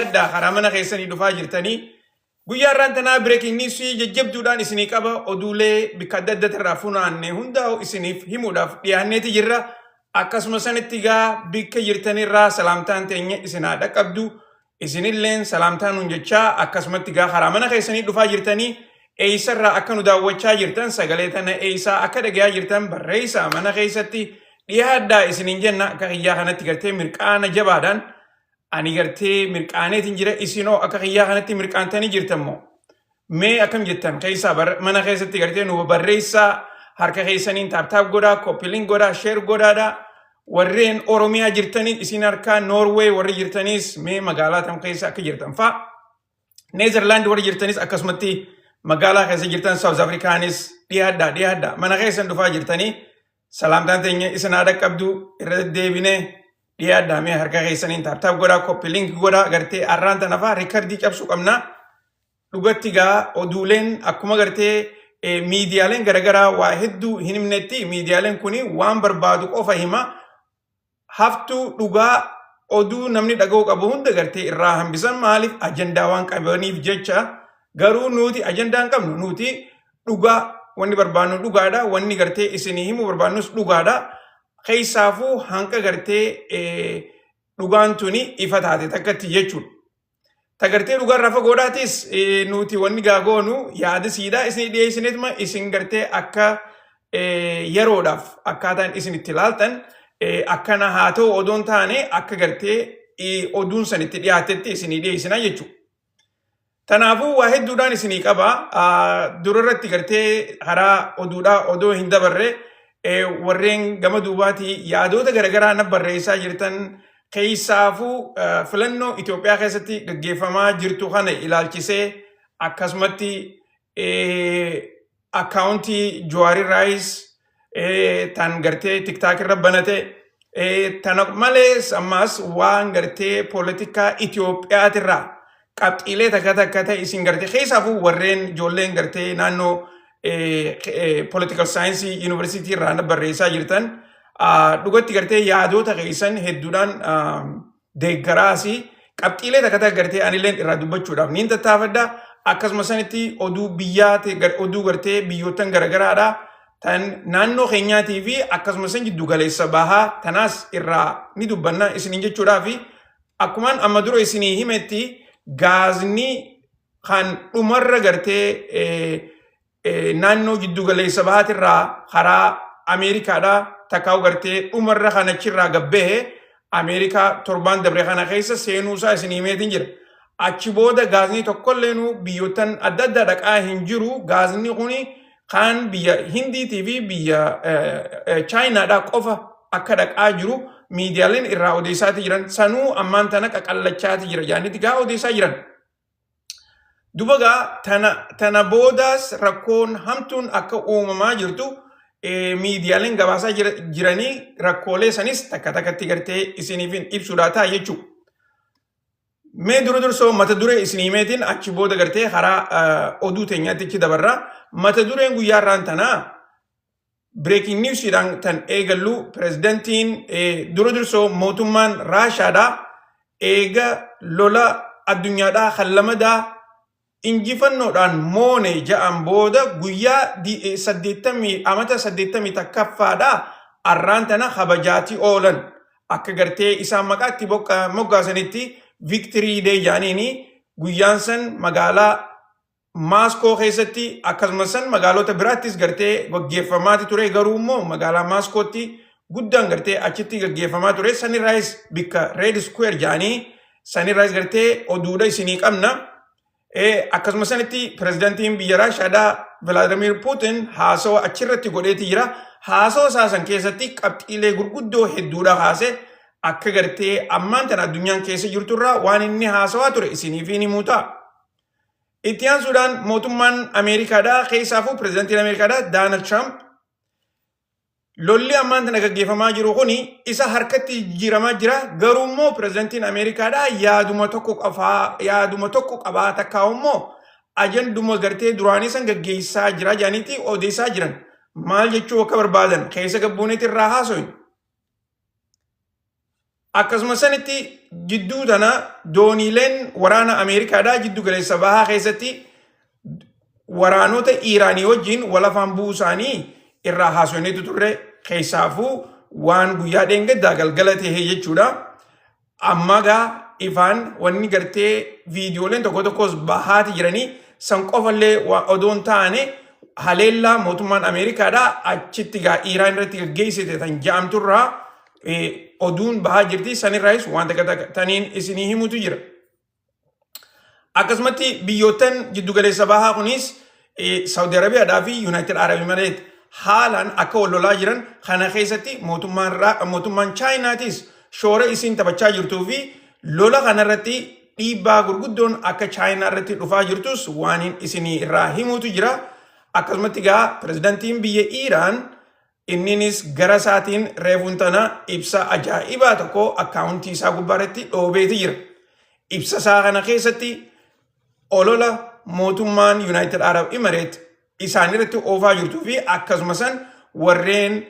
adda haramana keessanii dhufaa jirtanii guyyaa irraan tanaa breaking news jajjabduudhaan isinii qaba oduulee bikka adda addaa funaanne hundaa'u isiniif himuudhaaf dhiyaanneeti jirra akkasuma sanitti gaa bikka jirtanirraa salaamtaan teenya isinaa dhaqqabdu isinilleen salaamtaan nun jechaa akkasumatti gaa haramana keessanii dhufaa jirtanii eeysarraa akka nu daawwachaa jirtan sagalee tana eeysaa akka dhagayaa jirtan barreessaa mana keessatti dhiyaaddaa isiniin jenna akka xiyyaa kanatti gartee mirqaana jabaadhaan ani gartee mirqaaneetiin jira isinoo akka xiyyaa kanatti mirqaantanii jirtanmoo mee akkam jettan keessaa mana keessatti gartee nu barreessaa harka keessaniin taaptaap godhaa koppiliin godhaa sheer godhaadha warreen oromiyaa jirtanii isin harkaa noorweey warri jirtaniis mee magaalaa tam keessa akka jirtan faa neezerlaand warri jirtanis akkasumatti magaalaa keessa jirtan saawuz afrikaanis dhiyaadhaa mana keessan dhufaa jirtanii salaamtaan teenya isinaa dhaqqabdu irra deebinee dhiyaadhaa mee harka keessaniin taaptaap godhaa koppiliin godhaa gartee arraan tanafaa riikardii cabsuu qabna dhugatti gaa oduuleen akkuma gartee miidiyaaleen garagaraa waa hedduu hin himnetti miidiyaaleen kuni waan barbaadu qofa hima haftuu dhugaa oduu namni dhaga'uu qabu hunda gartee irraa hambisan maaliif ajandaa waan qabaniif jecha garuu nuti ajandaa hin qabnu nuti dhugaa wanni barbaannu dhugaadha wanni gartee isinii himu barbaannus dhugaadha keessaafuu hanqa gartee dhugaan tuni ifa taate takkatti jechuudha. Tagartee dhugaan rafa godhaatis nuti wanni gaagoonu yaada siidaa isin dhiyeessineetuma isin gartee akka yeroodhaaf akkaataan isin itti ilaaltan akkana haa ta'u odoon taane akka gartee oduun sanitti dhiyaatetti isinii dhiyeessinaa jechuudha. Tanaafuu waa hedduudhaan isinii qaba durarratti gartee haraa oduudhaa odoo hin dabarre warreen gama duubaatii yaadoota garagaraa na barreessaa jirtan keessaafuu filannoo Itoophiyaa keessatti gaggeeffamaa jirtu kana ilaalchisee akkasumatti akkaawuntii Jawaari Raayis tan gartee tiktaak irra banate tana malees ammas waan gartee poolitikaa Itoophiyaatirraa qabxiilee takka ta'e isin gartee keessaafuu warreen ijoolleen gartee naannoo political science university irraa na barreessaa jirtan dhugatti gartee yaadota keessan hedduudhaan deeggaraasi qabxiilee takka gartee anilleen irraa dubbachuudhaaf niin tattaafadha akkasuma sanitti oduu biyyaati oduu gartee biyyootan garagaraadha tan naannoo keenyaatii fi akkasuma san jiddu galeessa bahaa tanaas irraa ni dubbanna isiniin jechuudhaa fi akkumaan amma dura isinii himetti gaazni kan dhumarra gartee naannoo jiddu galeessa bahaatirraa karaa Ameerikaadhaa takkaa'u gartee dhumarra kanachirraa gabbee Ameerikaa torbaan dabre kana keessa seenuusaa isin himeetiin jira. Achi booda gaazni tokkolleenu biyyootan adda addaa dhaqaa hin jiru. Gaazni kuni kan biyya Hindiitii fi biyya Chaayinaadhaa qofa akka dhaqaa jiru miidiyaaleen irraa odeessaati jiran. Sanuu ammaan tana qaqallachaati jira. Yaanitti gaa odeessaa jiran. Dubagaa tana boodaas rakkoon hamtuun akka uumamaa jirtu miidiyaaleen gabaasaa jiranii rakkoolee sanis takka takkatti gartee isiniif ibsuudhaa ta'a jechuudha. Mee dursoo mata duree isinii himeetiin achi booda gartee karaa oduu teenyaatti achi dabarraa mata dureen guyyaa irraan tanaa breaking newsdhaan tan eegallu pirezidantiin dursoo mootummaan Raashaadhaa eega lola addunyaadhaa kan lamadaa injifannoodhaan moone ja'an booda guyyaa 80 takkaffaadhaa arraan tana kabajaatii oolan akka gartee isaan maqaatti moggaasanitti Victory Day jaaniini guyyaan san magaalaa Maaskoo keessatti akkasumas san magaalota biraattis gartee gaggeeffamaati ture garuu immoo magaalaa Maaskootti guddaan gartee achitti gaggeeffamaa ture sanirraayis bikka Red Square jaanii sanirraayis gartee oduudha isinii qabna. Akkasuma sanitti pirezidantiin biyya Raashaadhaa Vladimir Putin haasawa achirratti godheeti jira. Haasawa isaasan keessatti qabxiilee gurguddoo hedduudha haase akka gartee ammaan tana addunyaan keessa jirturraa waan inni haasawaa ture isiniif ni muuta. Itti aansuudhaan mootummaan Ameerikaadhaa keessaafuu pirezidantiin Ameerikaadhaa Doonaald Tiraamp lolli ammaan tana gaggeeffamaa jiru kuni isa harkatti jijjiiramaa jira garuu immoo pirezidantiin Ameerikaadhaa yaaduma tokko qabaa takkaa'u immoo ajanduma gartee duraanii san gaggeessaa jira jaaniiti odeessaa jiran maal jechuu akka barbaadan keessa gabbuuneeti irraa haasoin. akkasuma sanitti jidduu tana dooniileen waraana Ameerikaadhaa jiddu galeessa bahaa keessatti waraanota Iiraanii wajjin walafaan bu'uu isaanii irraa haasofneetu turre keessaafuu waan guyyaa dheengaddaa galgala ta'e jechuudha. Amma gaa ifaan wanni gartee viidiyooleen tokko tokkos bahaati jiranii san qofallee odoon taane haleellaa mootummaan Ameerikaadhaa achitti gaa Iiraan irratti gaggeessite tan ja'amturraa oduun bahaa jirti. Sanirraayis wanta taniin isinii himutu jira. Akkasumatti biyyootan jiddugaleessa bahaa kunis Saudi Arabiyaadhaa fi United Arab Emirates haalaan akka wal lolaa jiran kana keessatti mootummaan Chaayinaatis shoora isiin taphachaa jirtuu fi lola kanarratti dhiibbaa gurguddoon akka Chaayinaa irratti dhufaa jirtus waan isinii irraa himutu jira. Akkasumatti gaa pirezidantiin biyya Iiraan inninis gara isaatiin reefuun tana ibsa ajaa'ibaa tokko akkaawuntii isaa gubbaarratti dhoobeeti jira. Ibsa isaa kana keessatti olola mootummaan United Arab Emirates isaan irratti oofaa jirtuu fi akkasuma san warreen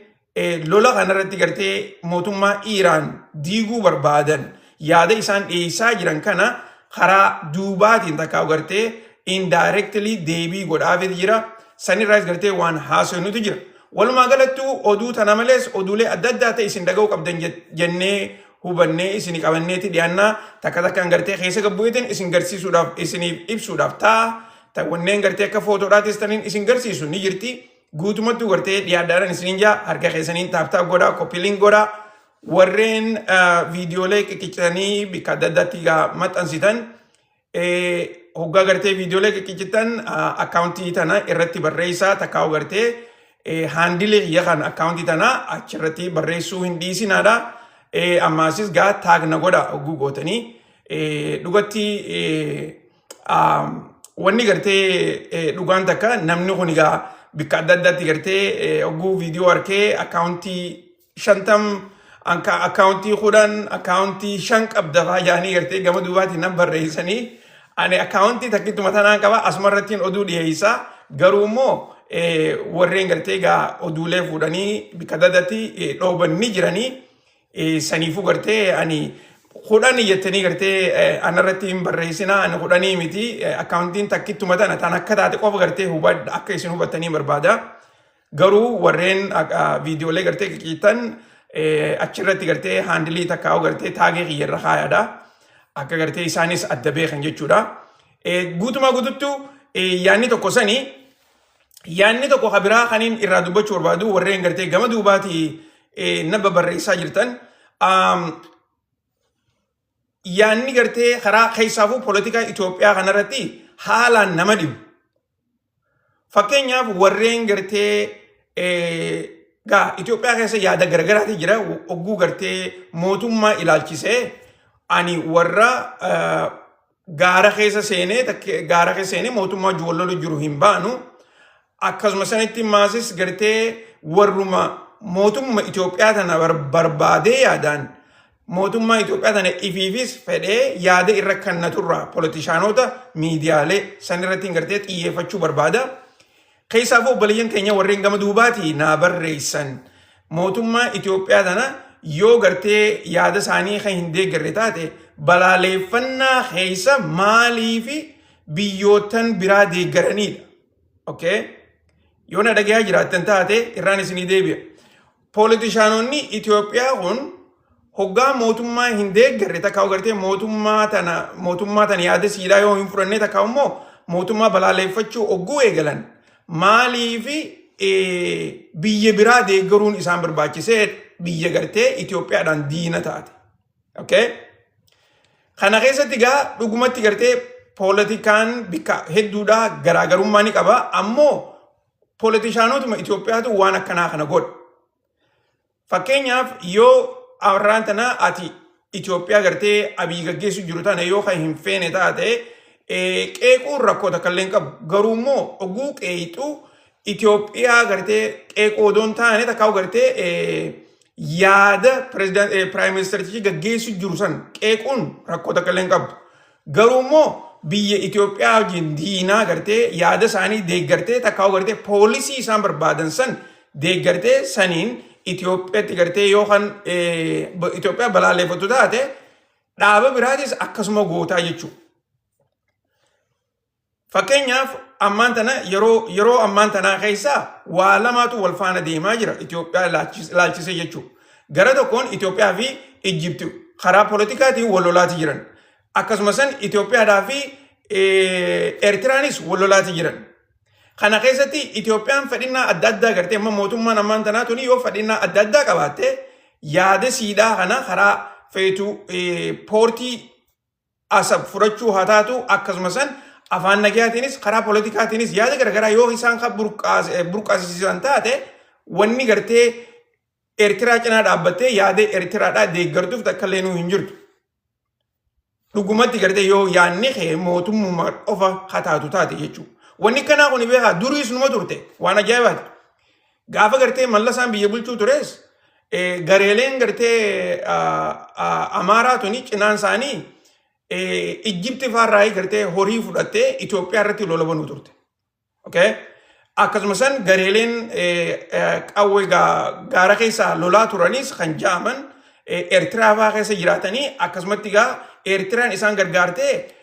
lola kanarratti gartee mootummaa Iiraan diiguu barbaadan yaada isaan dhiyeessaa jiran kana karaa duubaatiin takkaa gartee indirectly deebii godhaafet jira. Sanirraas gartee waan haasofnutu jira. Walumaa galattuu oduu tana malees oduulee adda addaa ta'e isin dhaga'uu qabdan jennee hubannee isin qabanneeti dhiyaannaa takka takkaan gartee keessa gabbu'eetiin isin garsiisuudhaaf isiniif ibsuudhaaf ta'a wanneen gartee akka footoodhaatis taniin isin garsiisu ni jirti. Guutumattuu gartee dhiyaadhaadhaan isiniin jaa harka keessaniin taaptaap godhaa koppiliin godhaa warreen viidiyoolee qiqqicitanii bikka adda addaatti maxxansitan hoggaa gartee viidiyoolee qiqqicitan akkaawuntii tana irratti barreessaa takkaa'u gartee haandilee xiyya kan akkaawuntii tana achirratti barreessuu hin dhiisinaadha. Ammaasis gaa taagna godha hogguu gootanii dhugatti wanni gartee dhugaan takka namni kun egaa bikka adda addaatti gartee hogguu viidiyoo harkee akkaawuntii 50 akkaawuntii 10 akkaawuntii 5 qabda faayaanii gartee gama duubaatiin nan barreessanii ani akkaawuntii takkittuma tanaan qaba asumarrattiin oduu dhiyeessaa garuu immoo warreen gartee egaa oduulee fuudhanii bikka adda addaatti dhoobanni jiranii saniifuu gartee ani kudhanii jettanii gartee anarratti hin barreessinaa ani kudhanii miti akkaawuntiin takkittuma tana tan akka taate qofa gartee hubadha akka isin hubattanii barbaada. Garuu warreen viidiyoolee gartee qiqqiccitan achirratti gartee haandilii takkaa'u gartee taagee kiyyarra kaayaadha. Akka gartee isaanis adda beekan jechuudha. Guutumaa guututtuu yaanni tokko sanii yaanni tokko kabiraa kaniin irraa dubbachuu barbaadu warreen gartee gama duubaatii nabba barreessaa jirtan yaanni gartee karaa keessaafuu poolitikaa Itoophiyaa kanarratti haalaan nama dhibu. Fakkeenyaaf warreen gartee Itoophiyaa keessa yaada garagaraati jira hogguu gartee mootummaa ilaalchisee ani warra gaara keessa seenee mootummaa juwallolu jiru hin baanu akkasuma sanitti maasis gartee warruma mootummaa Itoophiyaa tana barbaadee yaadaan mootummaa Itoophiyaa tana ifiifis fedhee yaada irra kannaturraa polotishaanota miidiyaalee sanirratti gartee xiyyeeffachuu barbaada. Keessaafuu obboleeyyan keenya warreen gama duubaatii naa barreessan mootummaa Itoophiyaa tana yoo gartee yaada isaanii kan hin deeggarre taate balaaleeffannaa keessa maalii fi biyyootan biraa deeggaranidha. Okay? Yoo na dhagayaa jiraattan taate irraan isinii deebi'a. Polotishaanonni Itoophiyaa kun hoggaa mootummaa hin deeggarre takkaa'u gartee mootummaa tana yaada siidhaa yoo hin fudhanne takkaa'u immoo mootummaa balaaleeffachuu hogguu eegalan maalii fi biyya biraa deeggaruun isaan barbaachisee biyya gartee Itoophiyaadhaan diina taate. Okay? Kana keessatti gaa dhugumatti gartee poolitikaan bikka hedduudhaa garaagarummaa ni qaba ammoo polotishaanotuma Itoophiyaatu waan akkanaa kana godha. Fakkeenyaaf yoo awraan tana ati Itoophiyaa gartee abii gaggeessu jiru tana yoo kan hin feene taate qeequun rakkoo takka illee qabu garuu immoo oguu qeexuu Itoophiyaa gartee qeeqoo doon taane takkaa'u gartee yaada Prime Ministerichi gaggeessu jiru san qeequun rakkoo takka illee qabu garuu immoo biyya Itoophiyaa wajjin diinaa gartee yaada isaanii deeggartee takkaa'u gartee poolisii isaan barbaadan san deeggartee saniin Itoophiyaatti gartee yookaan Itoophiyaa balaaleffatu taate dhaaba biraatis akkasuma gootaa jechuudha. Fakkeenyaaf ammaan tana yeroo ammaan tanaa keessaa waa lamaatu wal faana deemaa jira Itoophiyaa laalchisee jechuudha. Gara tokkoon Itoophiyaa fi Ijipti karaa politikaatiin wal lolaati jiran. Akkasumas Itoophiyaadhaa fi Eertiraanis wal lolaati jiran. Kana keessatti Itoophiyaan fedhinnaa adda addaa gartee amma mootummaan ammaan tanaa tuni yoo fedhinnaa adda addaa qabaatte yaada siidhaa kana karaa feetu poortii asab fudhachuu haa taatu akkasumas afaan nagaatiinis karaa politikaatiinis yaada garagaraa yoo isaan burqaasisan taate wanni gartee Eertiraa cinaa dhaabbattee yaada Eertiraadhaa deeggartuuf takkallee nuu hin jirtu. Dhugumatti gartee yoo yaanni kee mootummaa qofa hataatu taate jechuudha. Wanni kanaa kun beekaa duriis numa turte waan ajaa'ibaati. Gaafa gartee mallasaan biyya bulchuu tures gareeleen gartee Amaaraa tuni cinaan isaanii Ijipti faarraa gartee horii fudhattee Itoophiyaa irratti lola banuu turte. Akkasumas gareeleen qawwee gaara keessaa lolaa turanis kan ja'aman Eertiraa fa'aa keessa jiraatanii akkasumatti Eertiraan isaan gargaartee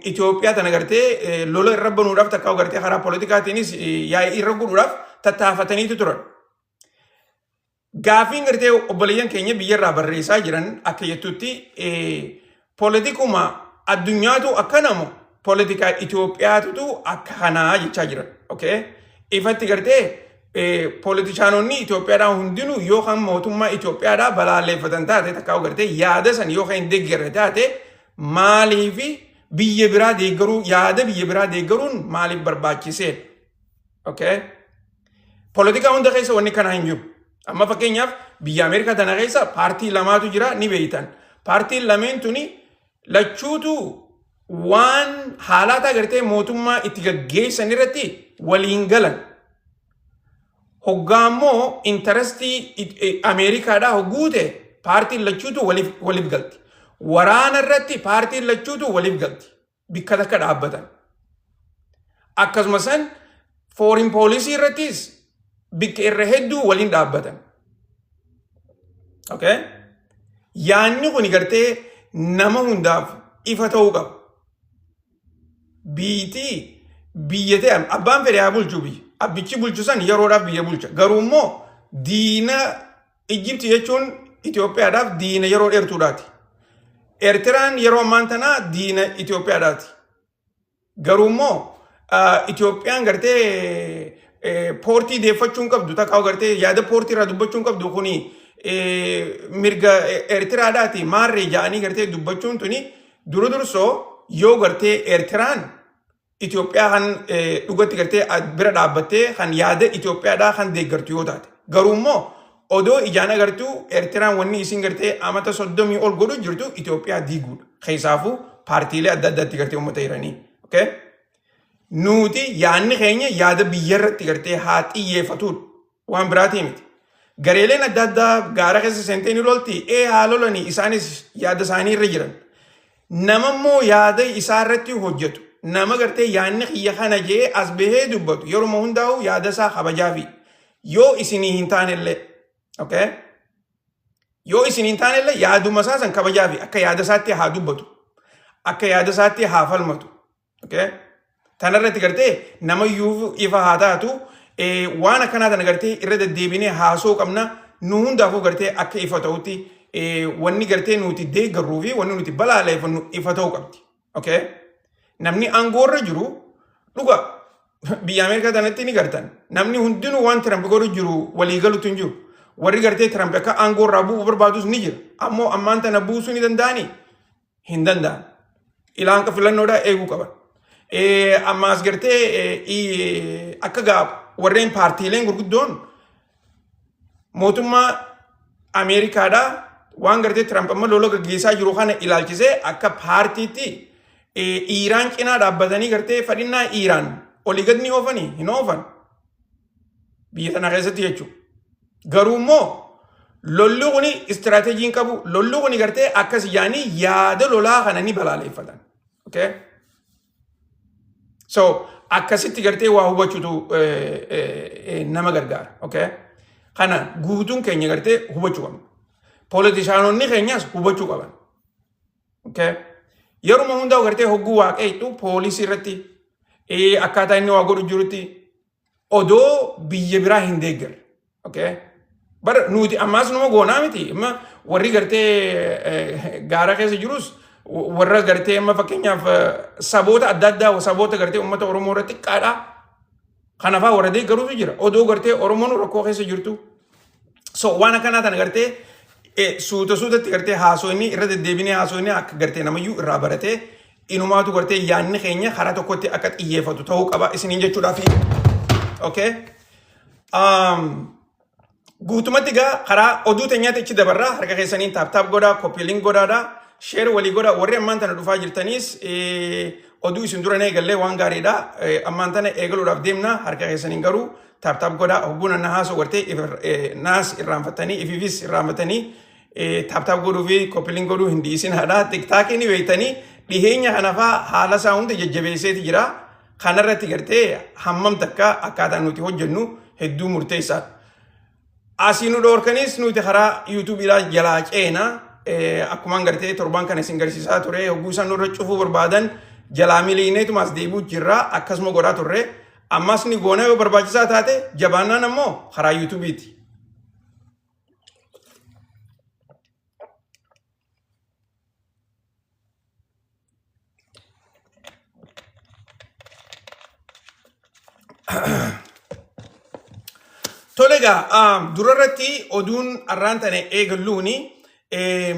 Itoophiyaa tana gartee lola irra banuudhaaf takkaa gartee karaa politikaatiinis yaa'ii irra godhuudhaaf tattaafataniitu turan. Gaafiin gartee obboleeyyan keenya biyyarraa barreessaa jiran akka jettutti politikuma addunyaatu akka namu politikaa Itoophiyaatu akka kanaa jechaa jiran. Ifatti gartee politichaanonni Itoophiyaadhaa hundinuu yookaan mootummaa Itoophiyaadhaa balaaleffatan taate takkaa gartee yaada san yookaan hin deeggarre taate maaliifi biyya biraa deeggaruu yaada biyya biraa deeggaruun maaliif barbaachisee? Politikaa hunda keessa wanni kanaa hin jiru. Amma fakkeenyaaf biyya Ameerikaa tana keessa paartii lamaatu jira ni beeytan. Paartiin lameen tuni lachuutu waan haalata gartee mootummaa itti gaggeessan irratti waliin galan. Hoggaammoo intarestii Ameerikaadhaa hogguute paartiin lachuutu waliif galti. Waraana irratti paartiin lachuutu waliif galti. Bikka takka dhaabbatan. Akkasumas foreign policy irrattis bikka irra hedduu waliin dhaabbatan. Yaanni kun gartee nama hundaaf ifa ta'uu qaba. Biyya ta'e abbaan fedhe haa bulchuu biyya. Abbichi bulchusan yeroodhaaf biyya bulcha. Garuu immoo diina Ijipti jechuun Itoophiyaadhaaf diina yeroo dheertuudhaati. Eertiraan yeroo ammaan tanaa diina Itoophiyaadhaati. Garuu immoo Itoophiyaan gartee poortii deeffachuun qabdu takkaa gartee yaada poortii irraa dubbachuun qabdu kuni mirga Eertiraadhaati maarree ja'anii gartee dubbachuun tuni dursoo yoo gartee Eertiraan Itoophiyaa kan dhugatti gartee bira dhaabbattee kan yaada Itoophiyaadhaa kan deeggartu yoo taate. Garuu immoo odoo ijaan agartuu Eertiraan wanni isin gartee amata 30 ol godhu jirtu Itoophiyaa diiguudha. Keessaafuu paartiilee adda addaatti gartee uummata jiranii. Nuti yaadni keenya yaada biyyarratti gartee haa xiyyeeffatuudha. Waan biraatii miti. Gareeleen adda addaa gaara keessa seentee ni lolti. Haa lolanii isaanis yaada isaanii irra jiran. Nama immoo yaada isaa irratti hojjetu. Nama gartee yaadni kiyya kana jee as bahee dubbatu. Yeroo hundaa'u yaada isaa kabajaafi. Yoo isinii hin taanellee. Yoo isinii hin taanellee yaaduma isaa san kabajaafi. Akka yaada isaatti haa dubbatu. Akka yaada isaatti haa falmatu. Tanarratti gartee nama iyyuu ifa haa taatu waan akkanaa tana gartee irra deddeebinee haasoo qabna nu hundaafuu gartee akka ifa ta'utti wanni gartee nuti deeggarruu fi wanni nuti balaaleffannu ifa ta'uu qabdi. Namni aangoorra jiru dhuga biyya Ameerikaa tanatti ni gartan. Namni hundinuu waan Tiramp godhu jiru walii galuutu hin jiru. Warri gartee Tiramp akka aangoorraa bu'uu barbaadus ni jira. Ammoo ammaan tana buusuu ni danda'anii? Hin danda'an. Ilaanqa filannoodhaa eeguu qaban. Ammaas gartee akka warreen paartiileen gurguddoon mootummaa Ameerikaadhaa waan gartee Tiramp amma lola gaggeessaa jiru kana ilaalchisee akka paartiitti Iiraan cinaa dhaabbatanii gartee fedhinnaa Iiraan olii gad ni oofanii hin oofan biyya sana keessatti jechuudha. Garuu immoo lolli kuni istiraateejiin qabu lolli kuni gartee akkas yaanii yaada lolaa kana ni balaaleffatan. So akkasitti gartee waa hubachuutu nama gargaara. Kana guutuun keenya gartee hubachuu qabna. Poolitishaanonni keenyas hubachuu qaban. Okay? Yeruma hundaa gartee hogguu waaqayyatu poolisii irratti akkaataa inni waa godhu jirutti odoo biyya biraa hin deeggarre. Okay? Bar nuti ammaas numa goonaa miti. Amma warri gartee gaara keessa jirus warra gartee amma fakkeenyaaf saboota adda addaa saboota gartee uummata Oromoo irratti xiqqaadha. Kanaafaa warra deeggaruutu jira. Odoo gartee Oromoon rakkoo keessa jirtu. So waan akkanaa tana gartee suutatti gartee haasofni irra deddeebinee haasofni akka gartee namayyuu irraa baratee inumaatu gartee yaadni keenya karaa tokkotti akka xiyyeeffatu ta'uu qaba isiniin jechuudhaaf. Okay? Guutumatti gaa karaa oduu teenyaatti ichi dabarraa harka keessaniin taap godhaa, koppiliin godhaadhaa, sheer walii godhaa warri ammaan tana dhufaa jirtanis oduu isin dura eegallee waan gaariidha. Ammaan tana eegaluudhaaf deemna harka keessaniin garuu taap godhaa hogguun na haasoo gartee naas irraanfatanii ifiifis irraanfatanii taap godhuu fi koppiliin godhuu hin dhiisin haadha. Tiktaakiin beektanii dhiheenya kanafaa haala isaa hunda jajjabeesseeti jira. Kanarratti gartee hammam takka akkaataa nuti hojjennu hedduu murteessaadha. Asinu dhorkanis nuti karaa YouTube'dhaan jalaa ceena akkuma gartee torban kana isin garsiisaa ture hogguu isaan nurra cufuu barbaadan jalaa miliineetumaas deebuu jirra akkasuma godhaa turre ammas ni goona yoo barbaachisaa taate jabaannaan ammoo karaa YouTube'ti. Tolega, durarratti oduun arraan tane eegalluuni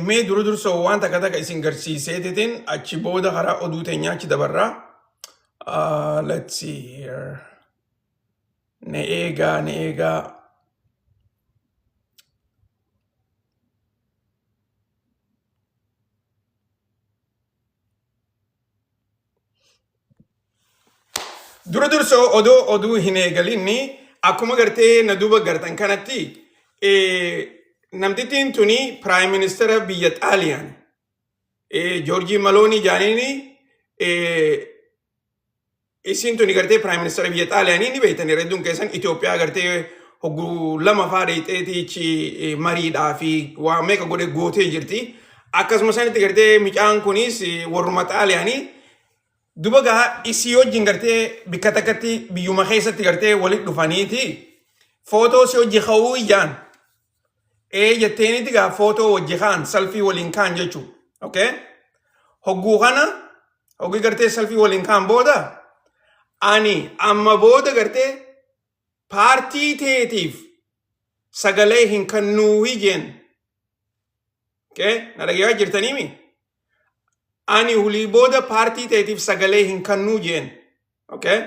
mee dursoo waan takka takka isin garsiiseetiin achi booda karaa oduu teenyaa achi dabarraa. Let's see here. Ne eegaa. Dursoo oduu hin eegalinni. Akkuma gartee na duuba gartan kanatti namtittiin tuni Prime Minister biyya Xaaliyaan Giorgia Meloni jaaniini isin tuni gartee Prime Minister biyya Xaaliyaanii ni beeytan hedduun keessan Itoophiyaa gartee hogguu lama faa dheexeetichi mariidhaa fi waa meeqa godhe gootee jirti. Akkasuma sanitti gartee micaan kunis warruma Xaaliyaanii duba gaa isii wajjin gartee bikka takkatti biyyuma keessatti gartee walitti dhufaniiti footoo si hojii ka'uu iyyaan jetteenitti gaa footoo hojii kaan salfii waliin kaan jechuu. Okay? Hogguu kana hoggii gartee salfii waliin kaan booda ani amma booda gartee paartii teetiif sagalee hin kennuu jeen. Okay? Na dhageeffachaa jirtaniimi? Ani hulii booda paartii teetiif sagalee hin kennuu jeen. Okay?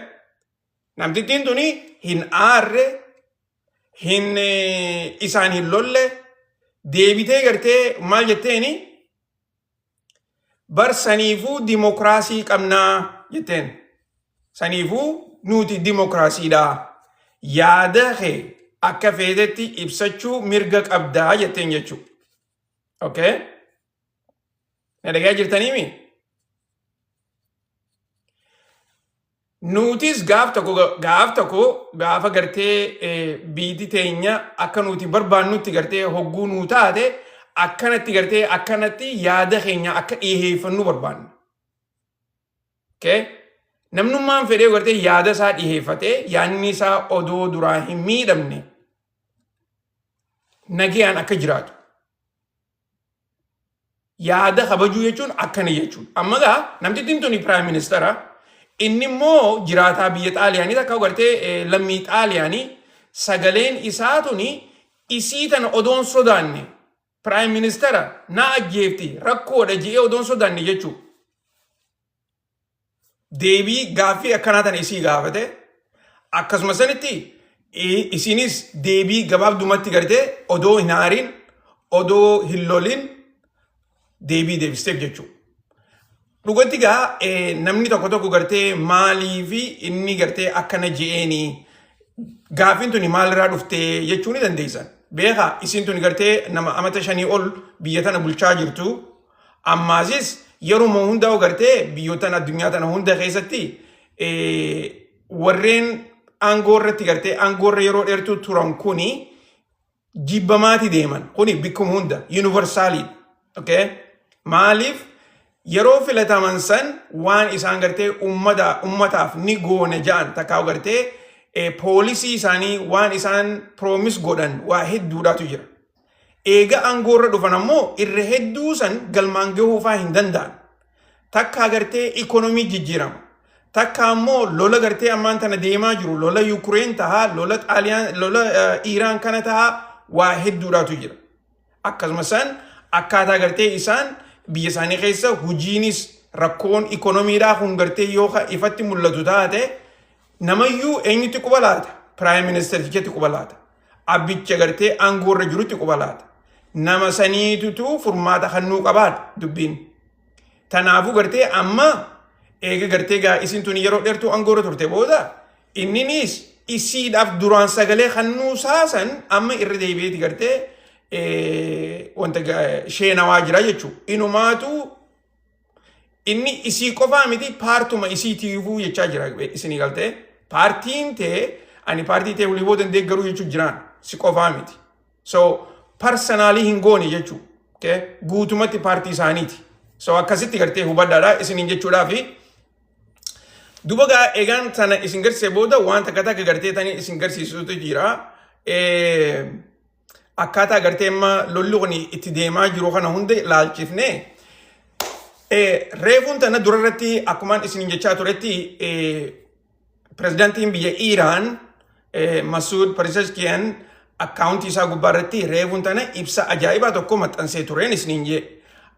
Namtittiin tuni hin aarre, isaan hin lolle, deebitee gartee maal jetteeni? Bar saniifuu dimokiraasii qabnaa jetteen. Saniifuu nuti dimokiraasiidha. Yaada kee akka feetetti ibsachuu mirga qabdaa jetteen jechuu. Okay? Na dhagaa jirtaniimi? Nutis gaaf tokko gaafa gartee biiti teenya akka nuti barbaannutti gartee hogguu nuu taate akkanatti yaada keenya akka dhiheeffannu barbaanna. Okay? Namnummaan fedhee gartee yaada isaa dhiheeffatee yaadni isaa odoo duraa hin miidhamne nagayaan akka jiraatu. Yaada kabajuu jechuun akkana jechuun. Amma gaa namtittiin tuni Prime Ministera inni immoo jiraataa biyya Xaaliyaanii takka gartee lammii Xaaliyaanii sagaleen isaa tuni isii tana odoon sodaanne Prime Ministera na ajjeefti rakkoodha jedhee odoon sodaanne jechuu. Deebii gaaffii akkanaa tana isii gaafate akkasuma sanitti isinis deebii gabaabdumatti gartee odoo hin aarin odoo hin lolin deebii deebisteef jechuudha. Dhugatti gaa namni tokko gartee maalii fi inni gartee akkana je'eenii gaaffiin tuni maalirraa dhuftee jechuu ni dandeessan. Beekaa isin tuni gartee nama amata 5 ol biyya tana bulchaa jirtu. Ammaasis yeruma hundaa gartee biyyoota addunyaa tana hunda keessatti warreen aangoo irratti gartee aangoo irra yeroo dheertuu turan kuni jibbamaati deeman kuni bikkuma hunda universaalii okay maaliif yeroo filataman san waan isaan gartee ummataaf ni goone ja'an takkaa gartee poolisii isaanii waan isaan promise godhan waa hedduudhaatu jira eega aangoorra dhufan ammoo irra hedduu san galmaan gahuufaa hin danda'an takkaa gartee ikonomii jijjiirama takka ammoo lola gartee ammaan tana deemaa jiru lola Ukraine tahaa lola Xaaliyaan lola Iiraan kana tahaa waa hedduudhaatu jira akkasuma san akkaataa gartee isaan biyya isaanii keessa hojiinis rakkoon ikonomiidhaa kun gartee yoo ifatti mul'atu taate namayyuu eenyutti qubalaata prime minister tichetti qubalaata abbicha gartee aangoorra jirutti qubalaata nama saniitutu furmaata hannuu qabaadha dubbiin tanaafuu gartee amma eega gartee gaa isin tuni yeroo dheertuu aangoorra turte booda inninis isiidhaaf duraan sagalee hannuu saasan amma irra deebi'eeti gartee wanta sheenawaa jira jechuudha. Inumaatu inni isii qofaa miti paartuma isiitiifuu jechaa jira isinii galtee paartiin tee ani paartii tee walii booda deeggaruu jechuun jiraan si qofaa miti. So parsanaalii hin goone jechuudha. Guutumatti paartii isaaniiti. So akkasitti gartee hubadhaadha isiniin jechuudhaafi. Duba gaa egaan sana isin garsiisee booda waan takka takka gartee tanii isin garsiisutu jira. Akkaataa gartee amma lolli kun itti deemaa jiru kana hunda ilaalchifne reefuun tana durarratti akkumaan isin jechaa turetti pirezidaantiin biyya Iiraan Masuud Pezeshkian akkaawuntii isaa gubbaarratti reefuun tana ibsa ajaa'ibaa tokko maxxansee tureen isiniin jee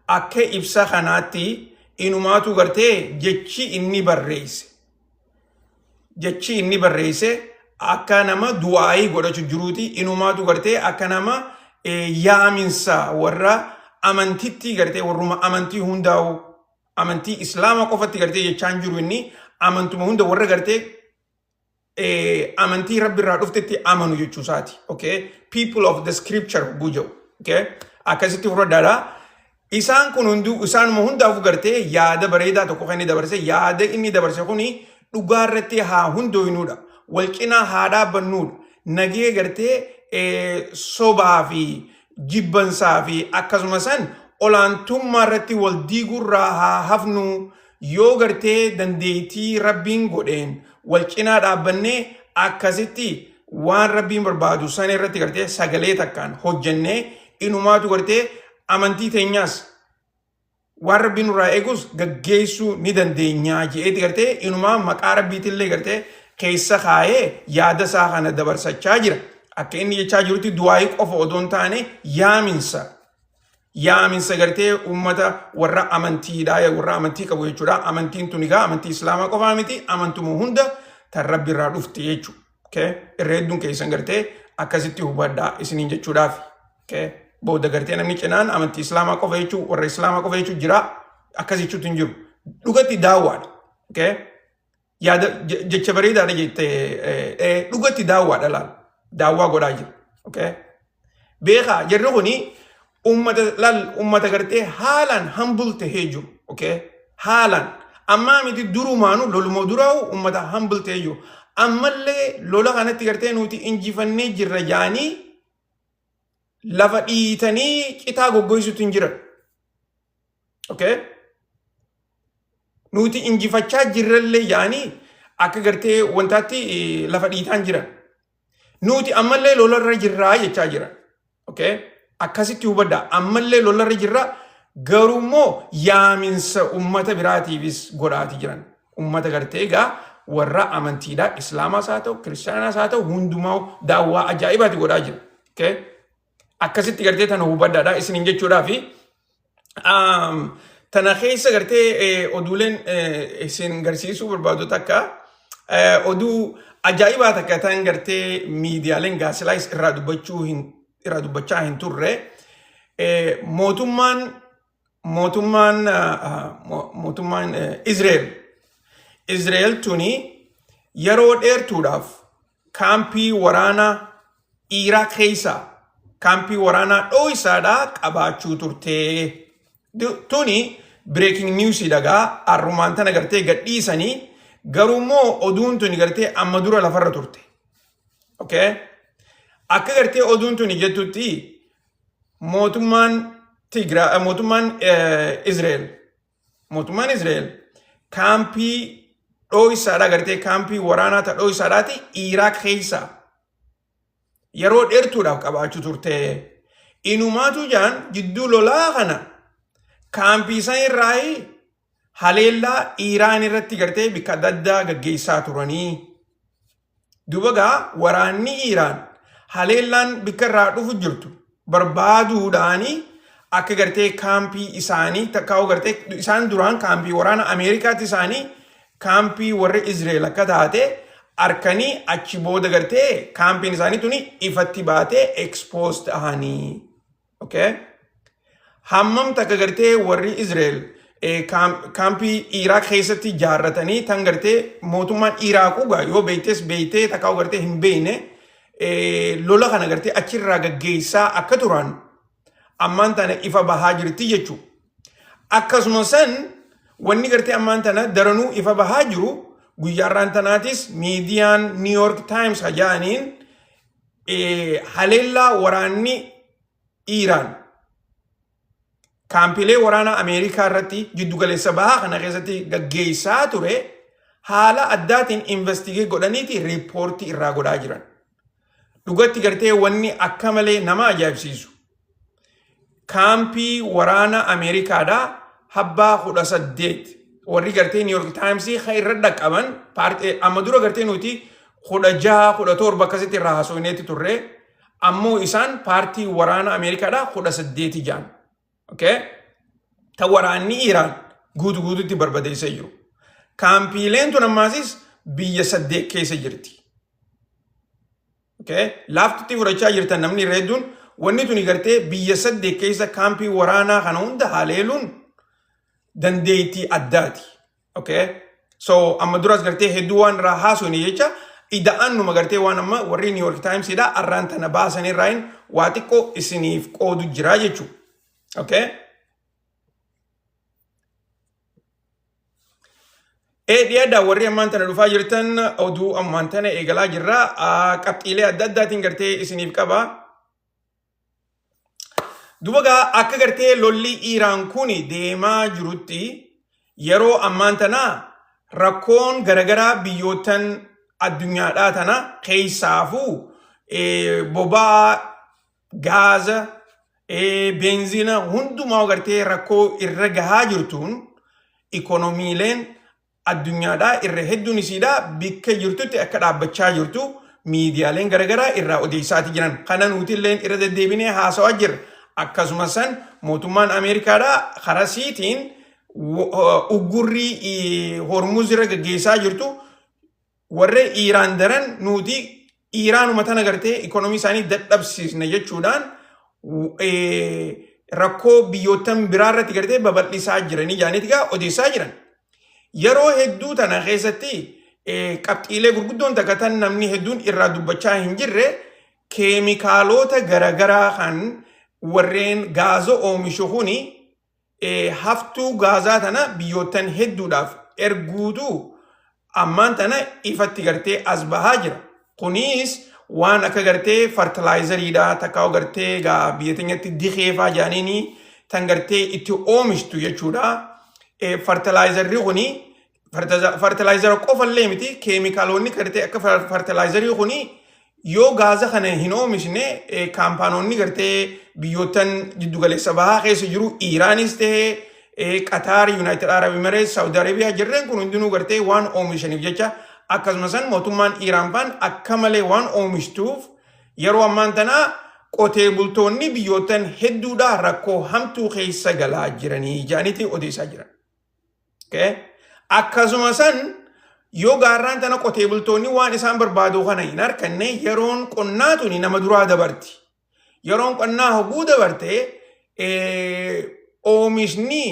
akka ibsa kanaatti inumaatu gartee jechi inni barreesse akka nama du'aayii godhachu jiruuti inumaatu gartee akka nama yaaminsa warra amantitti gartee warruma amantii hundaa'u amantii islaama qofatti gartee jechaan jiru inni amantuma hunda warra gartee amantii rabbi irraa dhuftetti amanu jechuusaati okay people of the scripture bujau okay akkasitti fudhadhaadha isaan kun hunduu isaanuma hundaaf gartee yaada bareedaa tokko kan inni dabarse yaada inni dabarse kuni dhugaarratti haa hundooyinuudha walqinaa haa dhaabbannuudha nagee gartee sobaa fi jibbansaa fi akkasuma san olaantummaa irratti wal diigurraa haa hafnu yoo gartee dandeettii rabbiin godheen walqinaa dhaabbannee akkasitti waan rabbiin barbaadu san irratti gartee sagalee takkaan hojjennee inumaatu gartee amantii teenyaas waan rabbiin irraa eegus gaggeessuu ni dandeenya je'eeti gartee inumaa maqaa rabbiitillee gartee keessa kaayee yaada isaa kana dabarsachaa jira akka inni jechaa jirutti du'aayii qofa odoo hin taane yaaminsa gartee ummata warra amantiidhaa warra amantii qabu jechuudha amantiin tun egaa amantii islaamaa qofaa miti amantuma hunda tan rabbi irraa dhufte jechuudha irra hedduun keessan gartee akkasitti hubadhaa isiniin jechuudhaaf booda gartee namni cinaan amantii islaamaa qofa jechuu warra islaamaa qofa jechuu jira akkas jechuutu hin jiru dhugatti daawwaadha yaada jecha bareedaadha jettee dhugatti daawwaadha laal daawwaa godhaa jira beekaa jarri kuni ummata gartee haalaan hambul tahee jiru haalaan ammaa miti durumaanu lolumoo duraa'u ummata hambul tahee jiru ammallee lola kanatti gartee nuti injifannee jirra jaanii lafa dhiitanii citaa goggoysutu hin jiran nuti injifachaa jirrallee jaanii akka gartee wantaatti lafa dhiitaan jiran nuti ammallee lolarra jirraa jechaa jiran akkasitti hubadhaa ammallee lolarra jirraa garummoo yaaminsa ummata biraatiifis godhaati jiran ummata gartee egaa warra amantiidhaa islaamaas haa ta'u kiristaanaas haa ta'u hundumaa daawwaa ajaa'ibaati godhaa jira akkasitti gartee tana hubadhaadha isiniin jechuudhaafi tana keessa gartee oduuleen isin garsiisuu barbaadu takka oduu ajaa'ibaa takka tan gartee miidiyaaleen gaasilaayis irraa dubbachaa hin turre mootummaan Izrael tuni yeroo dheertuudhaaf kaampii waraanaa Iraaq keessa kaampii waraanaa dhoo'isaadhaa qabaachuu turte. Tuni breaking news dhagaa arrumaan tana gartee gadhiisanii garummoo oduun tuni gartee amma dura lafarra turte. akka gartee oduun tuni jettutti mootummaan Israa'el kaampii dhoo'isaadha gartee kaampii waraanaa ta dhoo'isaadhaati Iraaq keessa yeroo dheertuudhaaf qabaachuu turte. Inumaatu jaan jidduu lolaa kana kaampii san irraa haleellaa Iraan irratti gartee bikka adda addaa gaggeessaa turanii. Dubagaa waraanni Iraan haleellaan bikka irraa dhufu jirtu barbaaduudhaanii akka gartee kaampii isaanii takkaa'u gartee isaan duraan kaampii waraana Ameerikaatti isaanii kaampii warra Israa'el akka taate arkanii achi booda gartee kaampiin isaanii tuni ifatti baatee exposed ahanii. Okay? Hammam takka gartee warri Israa'el kaampii Iraaq keessatti jaarratanii tan gartee mootummaan Iraaquugaa yoo beeytee takkaa'u gartee hin beeyne lola kana gartee achirraa gaggeessaa akka turan ammaan tana ifa bahaa jirti jechuudha. Akkasuma san wanni gartee ammaan tana daranuu ifa bahaa jiru guyyaarraan tanaatis miidiyaan New York Times hajaaniin haleellaa waraanni Iraan kaampiilee waraanaa Ameerikaa irratti jiddugaleessa bahaa kana keessatti gaggeessaa ture haala addaatiin investigate godhaniiti riippoortii irraa godhaa jiran. Dhugatti gartee wanni akka malee nama ajaa'ibsiisu. Kaampii waraana Ameerikaadhaa habbaa 18 warri gartee New York Times irra dhaqqaban amma dura gartee nuti 16-17 akkasitti irraa haasofneetti turre ammoo isaan paartii waraana Ameerikaadhaa 18 jaan. Okay? Ta waraanni Iraan guutuutti barbadeessee jiru. Kaampiileen tun ammaasis biyya 8 keessa jirti. Okay? Laaftutti fudhachaa jirtan namni irra hedduun wanni tuni gartee biyya 8 keessa kaampii waraanaa kana hunda haleeluun dandeettii addaati. Okay? So amma duras gartee hedduu waan irraa haasofne jecha ida'annuma gartee waan amma warri New York Times dha arraan tana baasan irraayin waa xiqqoo isiniif qoodu jira jechuudha. Okay? Dhiyaadhaa warri ammaan tana dhufaa jirtan oduu ammaan tana eegalaa jirra. Qabxiilee adda addaatiin gartee isiniif qaba. Dubagaa akka gartee lolli Iraan kun deemaa jirutti yeroo ammaan tana rakkoon garagaraa biyyootan addunyaadhaa tana keessaafuu boba'aa gaaza benzina hundumaa gartee rakkoo irra gahaa jirtuun ikonomiileen addunyaadhaa irra hedduun isiidhaa bikka jirtutti akka dhaabbachaa jirtu miidiyaaleen garagaraa irraa odeessaati jiran. Kana nutilleen irra deddeebinee haasawaa jirra. Akkasuma san mootummaan Ameerikaadhaa karasiitiin uggurrii Hormuz irra gaggeessaa jirtu warra Iraan daran nuti Iraanuma tana gartee ikonomii isaanii dadhabsiisna jechuudhaan rakkoo biyyootan biraa irratti gartee babal'isaa jiranii jaaniitigaa odeessaa jiran. Yeroo hedduu tana keessatti qabxiilee gurguddoon takkatan namni hedduun irraa dubbachaa hin jirre keemikaalota garagaraa kan warreen gaazoo oomishu kuni haftuu gaazaa tana biyyootan hedduudhaaf erguutu ammaan tana ifatti gartee as bahaa jira. Kunis waan akka gartee fertilizeridha takkaa'u gartee biyya teenyatti dikeefaa jaaniini tan gartee itti oomishtu jechuudha. Fertilizerri kuni fertilizer qofallee miti keemikaalonni gartee akka fertilizerii kuni yoo gaaza kana hin oomishne kaampaanoonni gartee biyyootan jiddugaleessa bahaa keessa jiru Iraanis ta'ee Qatar, United Arab Emirates, Saudi Arabia jirreen kun hundinuu gartee waan oomishaniif jecha akkasuma san mootummaan Iraan faan akka malee waan oomishtuuf yeroo ammaan tanaa qotee bultoonni biyyootan hedduudhaa rakkoo hamtuu keessa galaa jiranii jaaniiti odeessaa jiran. Okay? Akkasuma san yoo gaarraan tana qotee bultoonni waan isaan barbaadu kana hin arganne yeroon qonnaa tuni nama duraa dabarti. Yeroon qonnaa hoguu dabarte oomishni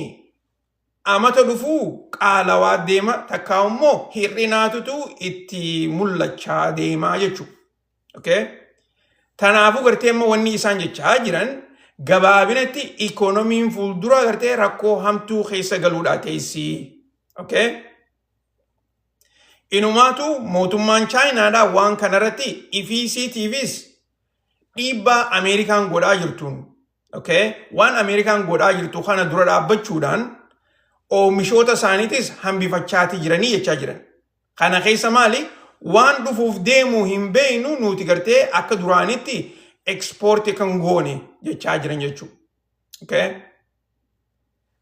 amata dhufuu qaalawaa deema takkaa immoo hir'inaatutu itti mul'achaa deemaa jechuudha. Okay? Tanaafuu gartee immoo wanni isaan jechaa jiran gabaabinatti ikonomiin fuuldura gartee rakkoo hamtuu keessa galuudhaa teessi. Okay? Inumaatu mootummaan Chaayinaadhaa waan kanarratti EFCTVs dhiibbaa Ameerikaan godhaa jirtuun waan Ameerikaan godhaa jirtu kana dura dhaabbachuudhaan oomishoota isaaniitis hambifachaatii jiranii jechaa jiran. Kana keessa maali? Waan dhufuuf deemuu hin beeynu nuti gartee akka duraanitti ekspoortii kan goone jechaa jiran jechuudha.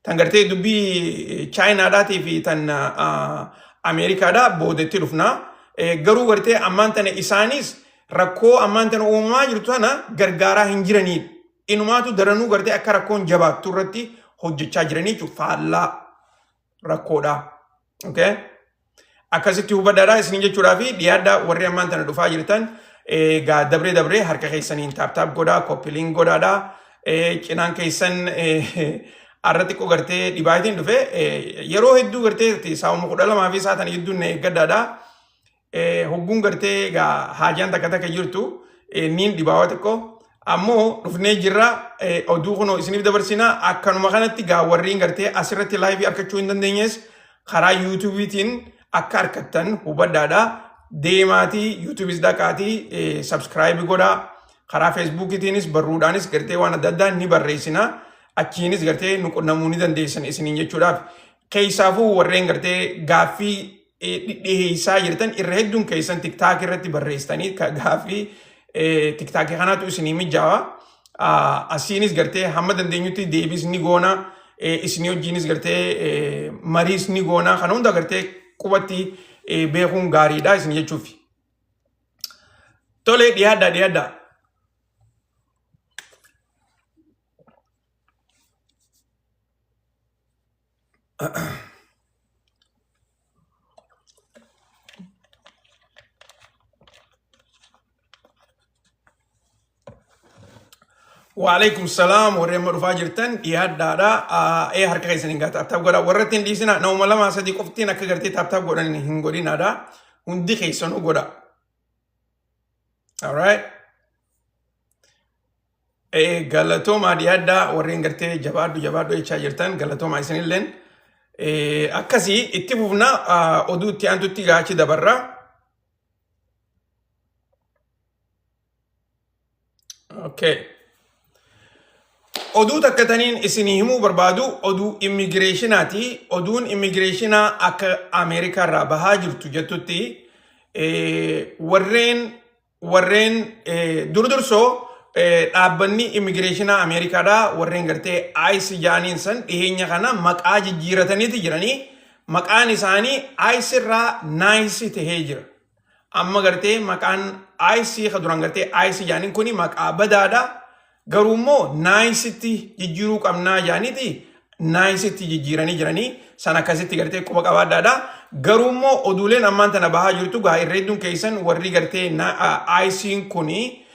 Tan gartee dubbii Chaayinaadhaatii fi tan Ameerikaadhaa boodetti dhufna. Garuu gartee ammaan tana isaanis rakkoo ammaan tana uumamaa jirtu tana gargaaraa hin jiranii. Inumaatu daranuu gartee akka rakkoon jabaattu irratti hojjechaa jiranii jechuudha. Faallaa rakkoodha. Akkasitti hubadhaadhaa isin jechuudhaa fi dhiyaadhaa warri ammaan tana dhufaa jirtan gaa dabree harka keessaniin taap godhaa, koppiliin godhaadhaa. Cinaan keessan arratti xiqqoo gartee dhibaatiin dhufe yeroo hedduu gartee saawuma 12 fi saatan hedduun eeggadhaadhaa. Hogguun gartee haajaan takka jirtu niin dhibaawa xiqqoo ammoo dhufnee jirra oduu kunoo isiniif dabarsinaa akkanuma kanatti warriin gartee asirratti laayivii arkachuu hin dandeenyes karaa yuutuubiitiin akka arkattan hubadhaadhaa. Deemaatii yuutuubis dhaqaatii sabskraayibii godhaa. Karaa feesbuukitiinis barruudhaanis gartee waan adda addaa ni barreessinaa. Achiinis gartee nu qunnamuu ni dandeessan isiniin jechuudhaaf. Keessaafuu warreen gartee gaaffii dhidhiheessaa jirtan irra hedduun keessan tiktaak irratti barreessitanii gaaffii tiktaakii kanaatu isinii mijaawaa. Asiinis gartee hamma dandeenyutti deebis ni goona. Isinii wajjiinis gartee mariis ni goona. Kana hunda gartee qubatti beekuun gaariidha isin jechuuf. Tole dhiyaadhaa. Waalaikum salam warreen dhufaa jirtan dhiyaadhaadha. Harka keessaniin taap godhaa. Warra ittiin dhiisina nama lama sadii qoftiin akka gartee taap godhan hin godhinaadha. Hundi keessanuu godha. Alright. Galatoomaa dhiyaadhaa warreen gartee jabaadhu jechaa jirtan galatoomaa isinilleen. Akkasii itti fufna oduu itti aantutti gaachi dabarra. Oduu takkataniin isinii himuu barbaadu oduu immigireeshinaati. Oduun immigireeshinaa akka Ameerikaa irraa bahaa jirtu jettutti warreen durdursoo dhaabbanni immigireeshinaa Ameerikaadhaa warreen gartee ICE jaaniin san dhiheenya kana maqaa jijjiirataniiti jiranii. Maqaan isaanii ICE irraa NICE tahee jira. Amma gartee maqaan ICE kaduran gartee ICE jaaniin kuni maqaa badaadha. Garuu immoo NICEtti jijjiiruu qabnaa jaaniiti NICEtti jijjiiranii jiranii. San akkasitti gartee quba qabaadhaadha. Garuu immoo oduuleen ammaan tana bahaa jirtu gaa irra hedduun keessan warri gartee ICE'n kuni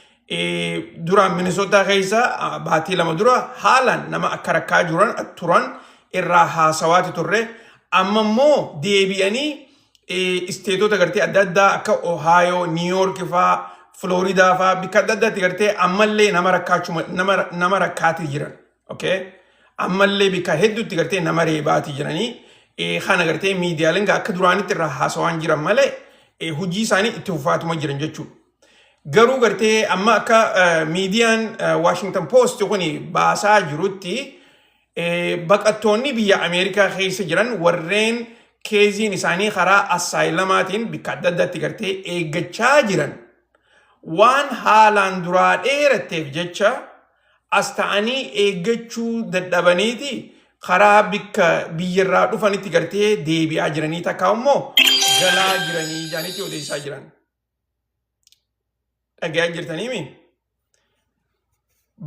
duraan Minnesota keessa baatii 2 dura haalaan nama akka rakkaa turan irraa haasawaati turre. Amma immoo deebi'anii isteetota gartee adda addaa akka Ohio, New York faa, Florida faa bikka adda addaatti gartee ammallee nama rakkaati jiran. Ammallee bikka hedduutti gartee nama reebaati jiranii. Kana gartee miidiyaaleen akka duraanitti irraa haasawaan jiran malee hojii isaanii itti fufaatuma jiran jechuudha. Garuu gartee amma akka miidiyaan Washington Post kuni baasaa jirutti baqattoonni biyya Ameerikaa keessa jiran warreen keeziin isaanii karaa assaayilamaatiin bikka adda addaatti gartee eeggachaa jiran waan haalaan duraa dheeratteef jecha as ta'anii eeggachuu dadhabaniiti karaa bikka biyyarraa dhufanitti gartee deebi'aa jiranii takka immoo galaa jiranii jaanitti odeessaa jiran. Dhagaa jirtaniimi.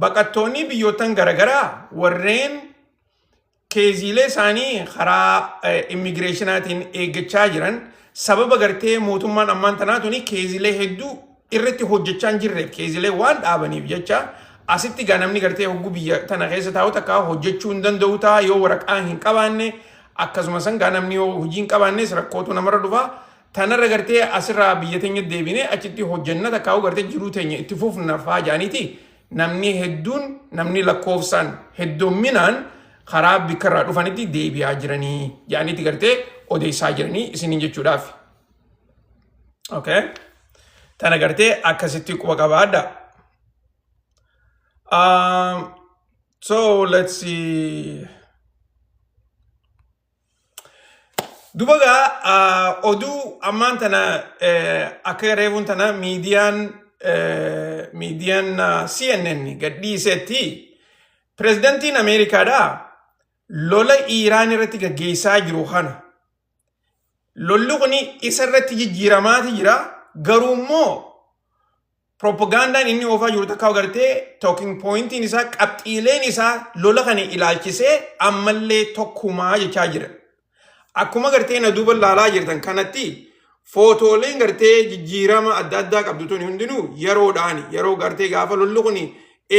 Baqattoonni biyyootan garagaraa warreen keeziilee isaanii karaa immigireeshinaatiin eeggachaa jiran sababa gartee mootummaan ammaan tanaatuni keeziilee hedduu irratti hojjechaa hin jirreef keeziilee waan dhaabaniif jecha asitti namni gartee hogguu biyya tana keessa taa'u takka hojjechuu hin danda'u ta'a yoo waraqaa hin qabaanne akkasumas namni yoo hojii hin qabaannes rakkootu namarra dhufa. Tanarra gartee asirraa biyya teenya deebine achitti hojjenna takkaa'u gartee jiruu teenya itti fufna faa jaaniiti. Namni hedduun namni lakkoofsaan heddumminaan karaa bikkarraa dhufanitti deebi'aa jiranii jaaniiti gartee odeessaa jiranii isiniin jechuudhaaf. Tana gartee akkasitti quba qabaadha. So let's see. Dubaga odu amantana akarevuntana median CNN gaddi seti Presidentin America da lola Iran irratti gaggeessaa jiru kana lollu kuni isarratti jijjiiramaati jira garuu immoo propagandaan inni oofaa jiru takka agartee talking pointiin isaa qabxiileen isaa lola kana ilaalchisee ammallee tokkumaa jechaa jira. Akkuma gartee na duuba laalaa jirtan kanatti footooleen gartee jijjiirama adda addaa qabdutuun hundinuu yeroodhaani yeroo gartee gaafa lollu kuni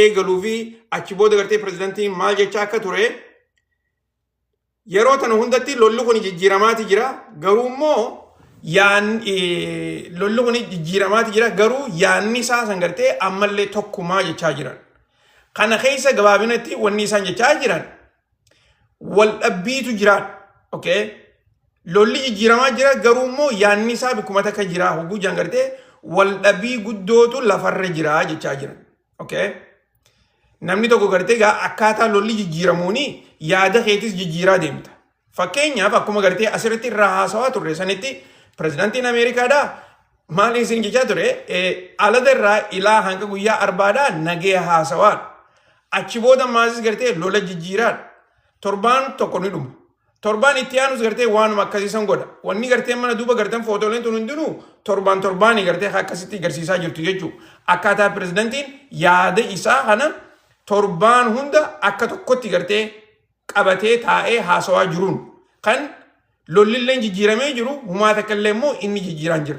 eegaluu fi achi booda gartee pirezidantiin maal jechaa akka ture yeroo tana hundatti lollu kuni jijjiiramaati jira garuu immoo lollu kuni jijjiiramaati jira garuu yaanni isaa san gartee ammallee tokkumaa jechaa jiran. Kana keessa gabaabinatti wanni isaan jechaa jiran wal dhabbiitu jiraan. Okay? Lolli jijjiiramaa jira garuu immoo yaanni isaa bikkuma takka jira hoguu jangartee wal dhabbii guddootu lafarra jira jechaa jiran. Okay? Namni tokko gartee gaa akkaataa lolli jijjiiramuuni yaada keetis jijjiiraa deemta. Fakkeenyaaf akkuma gartee asirratti irraa haasawaa turre sanitti pirezidantiin Ameerikaadhaa maal isin jechaa ture alada irraa ilaa hanga guyyaa arbaadhaa nagee haasawaa. Achi booda maasis gartee lola jijjiiraan torbaan tokko ni dhuma. Torban itti aanus gartee waanuma akkasiisan godha. Wanni gartee mana duuba gartan footooleen tun hundinuu torbaanii gartee akkasitti agarsiisaa jirtu jechuudha. Akkaataa pirezidantiin yaada isaa kana torbaan hunda akka tokkotti gartee qabatee taa'ee haasawaa jiruun kan lollilleen jijjiiramee jiru humaa takka illee immoo inni jijjiiraan jira.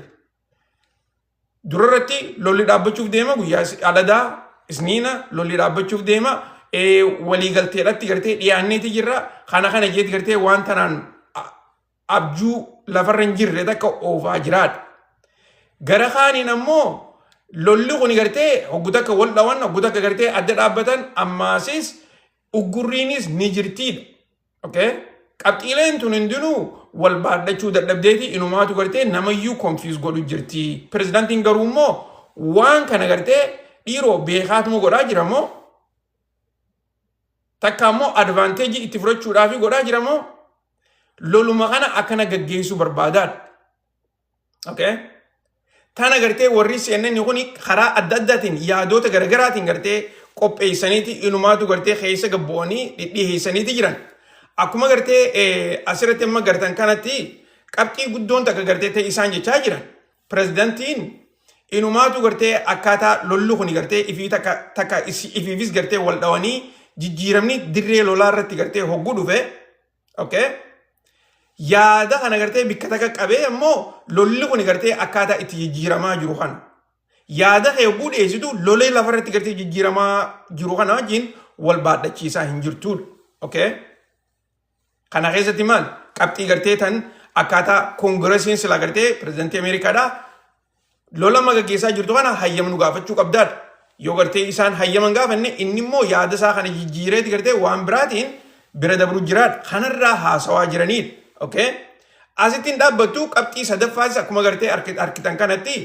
Durarratti lolli dhaabbachuuf deema guyyaa aladaa isniina lolli dhaabbachuuf deema. Waliigalteedhaatti gartee dhiyaanneeti jirra kana jeeti gartee waan tanaan abjuu lafarra hin jirre takka oofaa jiraadha. Gara kaaniin ammoo lolli kun gartee hoggu takka wal dhawan hoggu takka gartee adda dhaabbatan ammaasis uggurriinis ni jirtiidha. Okay? Qabxiileen tun hundinuu wal baadhachuu dadhabdeeti inumaatu gartee namayyuu konfiis godhu jirti. Pirezidantiin garuu immoo waan kana gartee dhiiroo beekaatuma godhaa jira moo takka ammoo advaanteejii itti fudhachuudhaaf godhaa jira moo loluma kana akkana gaggeessuu barbaadaadha. Okay? Tana gartee warri CNN kuni karaa adda addaatiin yaadota garagaraatiin gartee qopheessaniiti inumaatu gartee keessa gabboonii dhidhiheessaniiti jiran. Akkuma gartee asirratti amma gartan kanatti qabxii guddoon takka gartee ta'e isaan jechaa jiran. Pirezidantiin inumaatu gartee akkaataa lollu kuni gartee takka ifiifis gartee wal dhawanii jijjiiramni dirree lolaa irratti gartee hogguu dhufe. Okay? Yaada kana gartee bikka takka qabee ammoo lolli kun gartee akkaataa itti jijjiiramaa jiru kana. Yaada kee hogguu dhiyeessitu lolee lafarratti gartee jijjiiramaa jiru kana wajjin wal baadhachiisaa hin jirtudha. Okay? Kana keessatti maal? Qabxii gartee tan akkaataa koongiresiin sila gartee pirezidantii Ameerikaadhaa lola gaggeessaa jirtu kana hayyama nu gaafachuu qabdaadha. Yoo gartee isaan hayyaman gaafanne inni immoo yaada isaa kana jijjiireeti gartee waan biraatiin bira dabru jiraadha. Kanarraa haasawaa jiranidha. Okay? Asittiin dhaabbattu qabxii sadaffaas akkuma gartee arkitan kanatti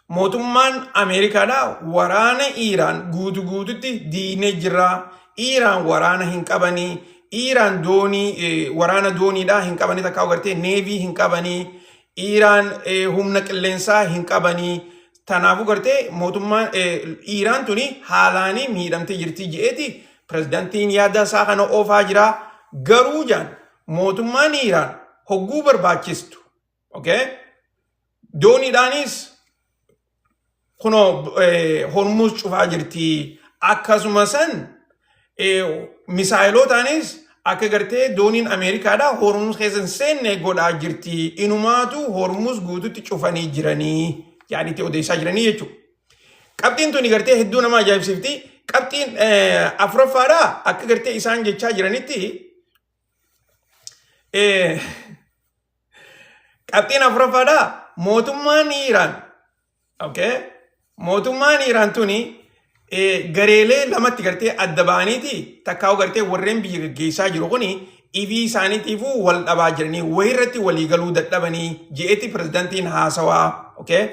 mootummaan Ameerikaadhaa waraana Iiraan guututti diinee jira. Iiraan waraana hin qabanii. Iiraan waraana dooniidhaa hin qabanii takka gartee neevii hin qabanii. Iiraan humna qilleensaa hin qabanii. Tanaafuu gartee mootummaan Iiraan tuni haalaanii miidhamtee jirti je'eeti pirezidantiin yaada isaa kana oofaa jira. Garuu jaan mootummaan Iiraan hogguu barbaachistu. Okay? Dooniidhaanis kunoo hormuus cufaa jirti. Akkasuma san misaayilootaanis akka gartee dooniin Ameerikaadhaa hormuus keessa seenne godhaa jirti. Inumaatu hormuus guututti cufanii jiranii. Yaani itti odeessaa jiranii jechuudha. Qabxiin tuni gartee hedduu nama ajaa'ibsiifti. Qabxiin afuraffaadhaa akka gartee isaan jechaa jiranitti qabxiin afuraffaadhaa mootummaan Iiraan. Okay? Mootummaan Iiraan tuni gareelee lamatti gartee adda ba'aniiti takkaa'u gartee warreen biyya gaggeessaa jiru kuni ifii isaaniitiifuu wal dhabaa jiranii wayirratti waliigaluu dadhabanii je'eeti pirezidantiin haasawaa. Okay?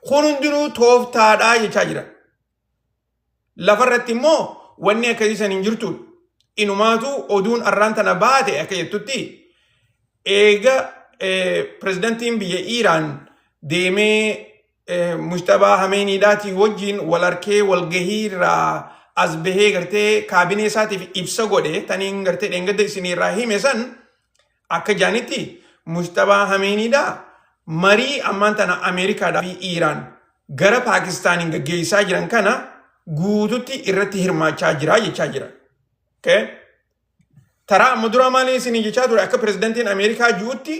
Kun hundinuu tooftaadhaa jechaa jiran. lafarratti immoo wanni akkasiisan hin jirtu. Inumaatu oduun arraan tana baate akka jettutti eega pirezidantiin biyya Iiraan deemee Mujtabaa Hameeniidhaatii wajjin wal arkee walgahii irraa as bahee gartee kaabinee isaatiif ibsa godhe taniin gartee dheengadda isinirraa hime san akka jaanitti Mujtabaa Hameeniidhaa marii ammaan tana Ameerikaadhaa fi Iiraan gara Paakistaaniin gaggeessaa jiran kana guututti irratti hirmaachaa jira jechaa jira. Okay? Taraa amma dura malee isinii jechaa ture akka pirezidantiin Ameerikaa ji'utti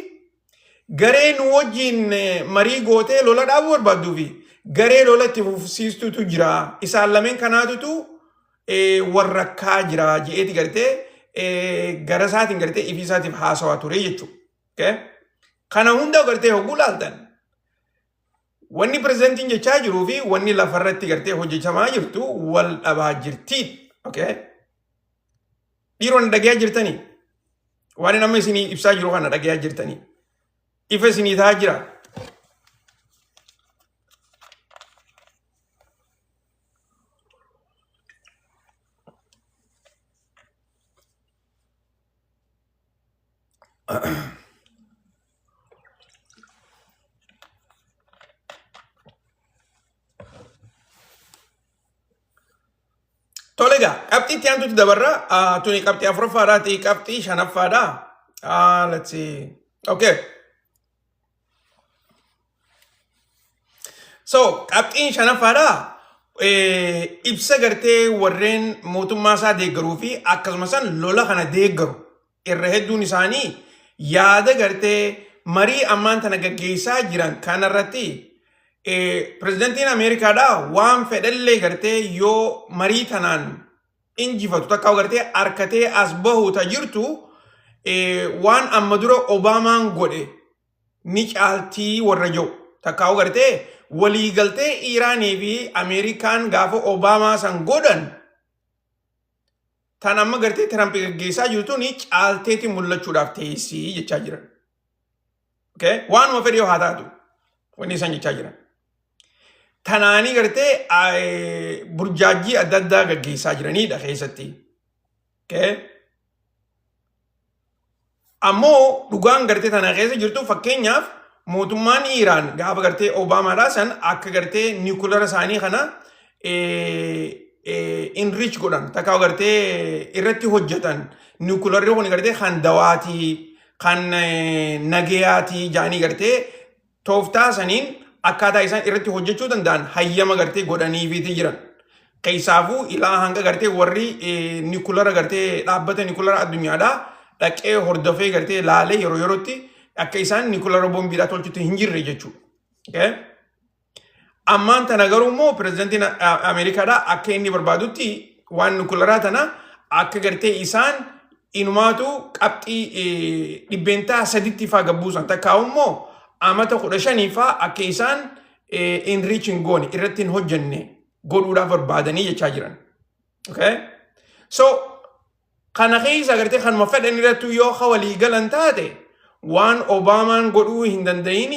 garee nu wajjin marii gootee lola dhaabuu barbaaduu fi garee lola itti fufsiistutu jira. Isaan lameen kanaatutu warrakkaa jira je'eeti gartee gara isaatiin gartee ifii isaatiif haasawaa ture jechuudha. Okay? Kana hunda gartee hogguu laaltan. Wanni pirezidantiin jechaa jiruu fi wanni lafarratti gartee hojjechamaa jirtu wal dhabaa jirti. Okay? Dhiironni dhagayaa jirtanii. Waan nama isinii ibsaa jiru kana dhagayaa jirtanii. Ifa isinii ta'aa jira. Tolega, qabxii itti aantutti dabarra. Tuni qabxii afuraffaadhaati, qabxii shanaffaadha. Let's see. Okay. So, qabxiin shanaffaadha. Ibsa gartee warreen mootummaa isaa deeggaruu fi akkasumas lola kana deeggaru irra hedduun isaanii yaada gartee marii ammaan tana gaggeessaa jiran kanarratti pirezidantiin Ameerikaadhaa waan fedhallee gartee yoo marii tanaan injifatu takka gartee harkatee as bahuuta jirtu waan amma dura Obaamaan godhe ni caaltii warra jiru takka gartee waliigaltee Iiraanii fi Ameerikaan gaafa Obaamaa san godhan tan amma gartee Tiraamp gaggeessaa jirtu ni caalteetti mul'achuudhaaf teessii jechaa jiran. Okay? Waanuma fedhe yoo haa taatu wanni isaan jechaa jiran. Tanaanii gartee burjaajii adda addaa gaggeessaa jiranidha keessatti. Okay? Ammoo dhugaan gartee tana keessa jirtu fakkeenyaaf mootummaan Iiraan gaafa gartee Obaamaadhaa san akka gartee niikulara isaanii kana enrich godhan takka gartee irratti hojjetan niikularri kun gartee kan dawaatii kan nagayaatii jaanii gartee tooftaa saniin akkaataa isaan irratti hojjechuu danda'an hayyama gartee godhaniifiiti jiran. Keessaafuu ilaa hanga gartee warri niikulara gartee dhaabbata niikulara addunyaadhaa dhaqee hordofee gartee laalee yeroo yerootti akka isaan niikulara boombiidhaa tolchutti hin jirre jechuudha. Okay? Ammaan tana garuu immoo pirezidantiin Ameerikaadhaa akka inni barbaadutti waan niikularaa tana akka gartee isaan inumaatu qabxii dhibbeentaa saditti faa gabbuusan takkaa immoo amata 15 faa akka isaan enriching goone irratti hin hojjenne godhuudhaaf barbaadanii jechaa jiran. Okay? So kana keessa gartee kanuma fedhan irrattu yoo walii galan taate waan Obaamaan godhuu hin danda'in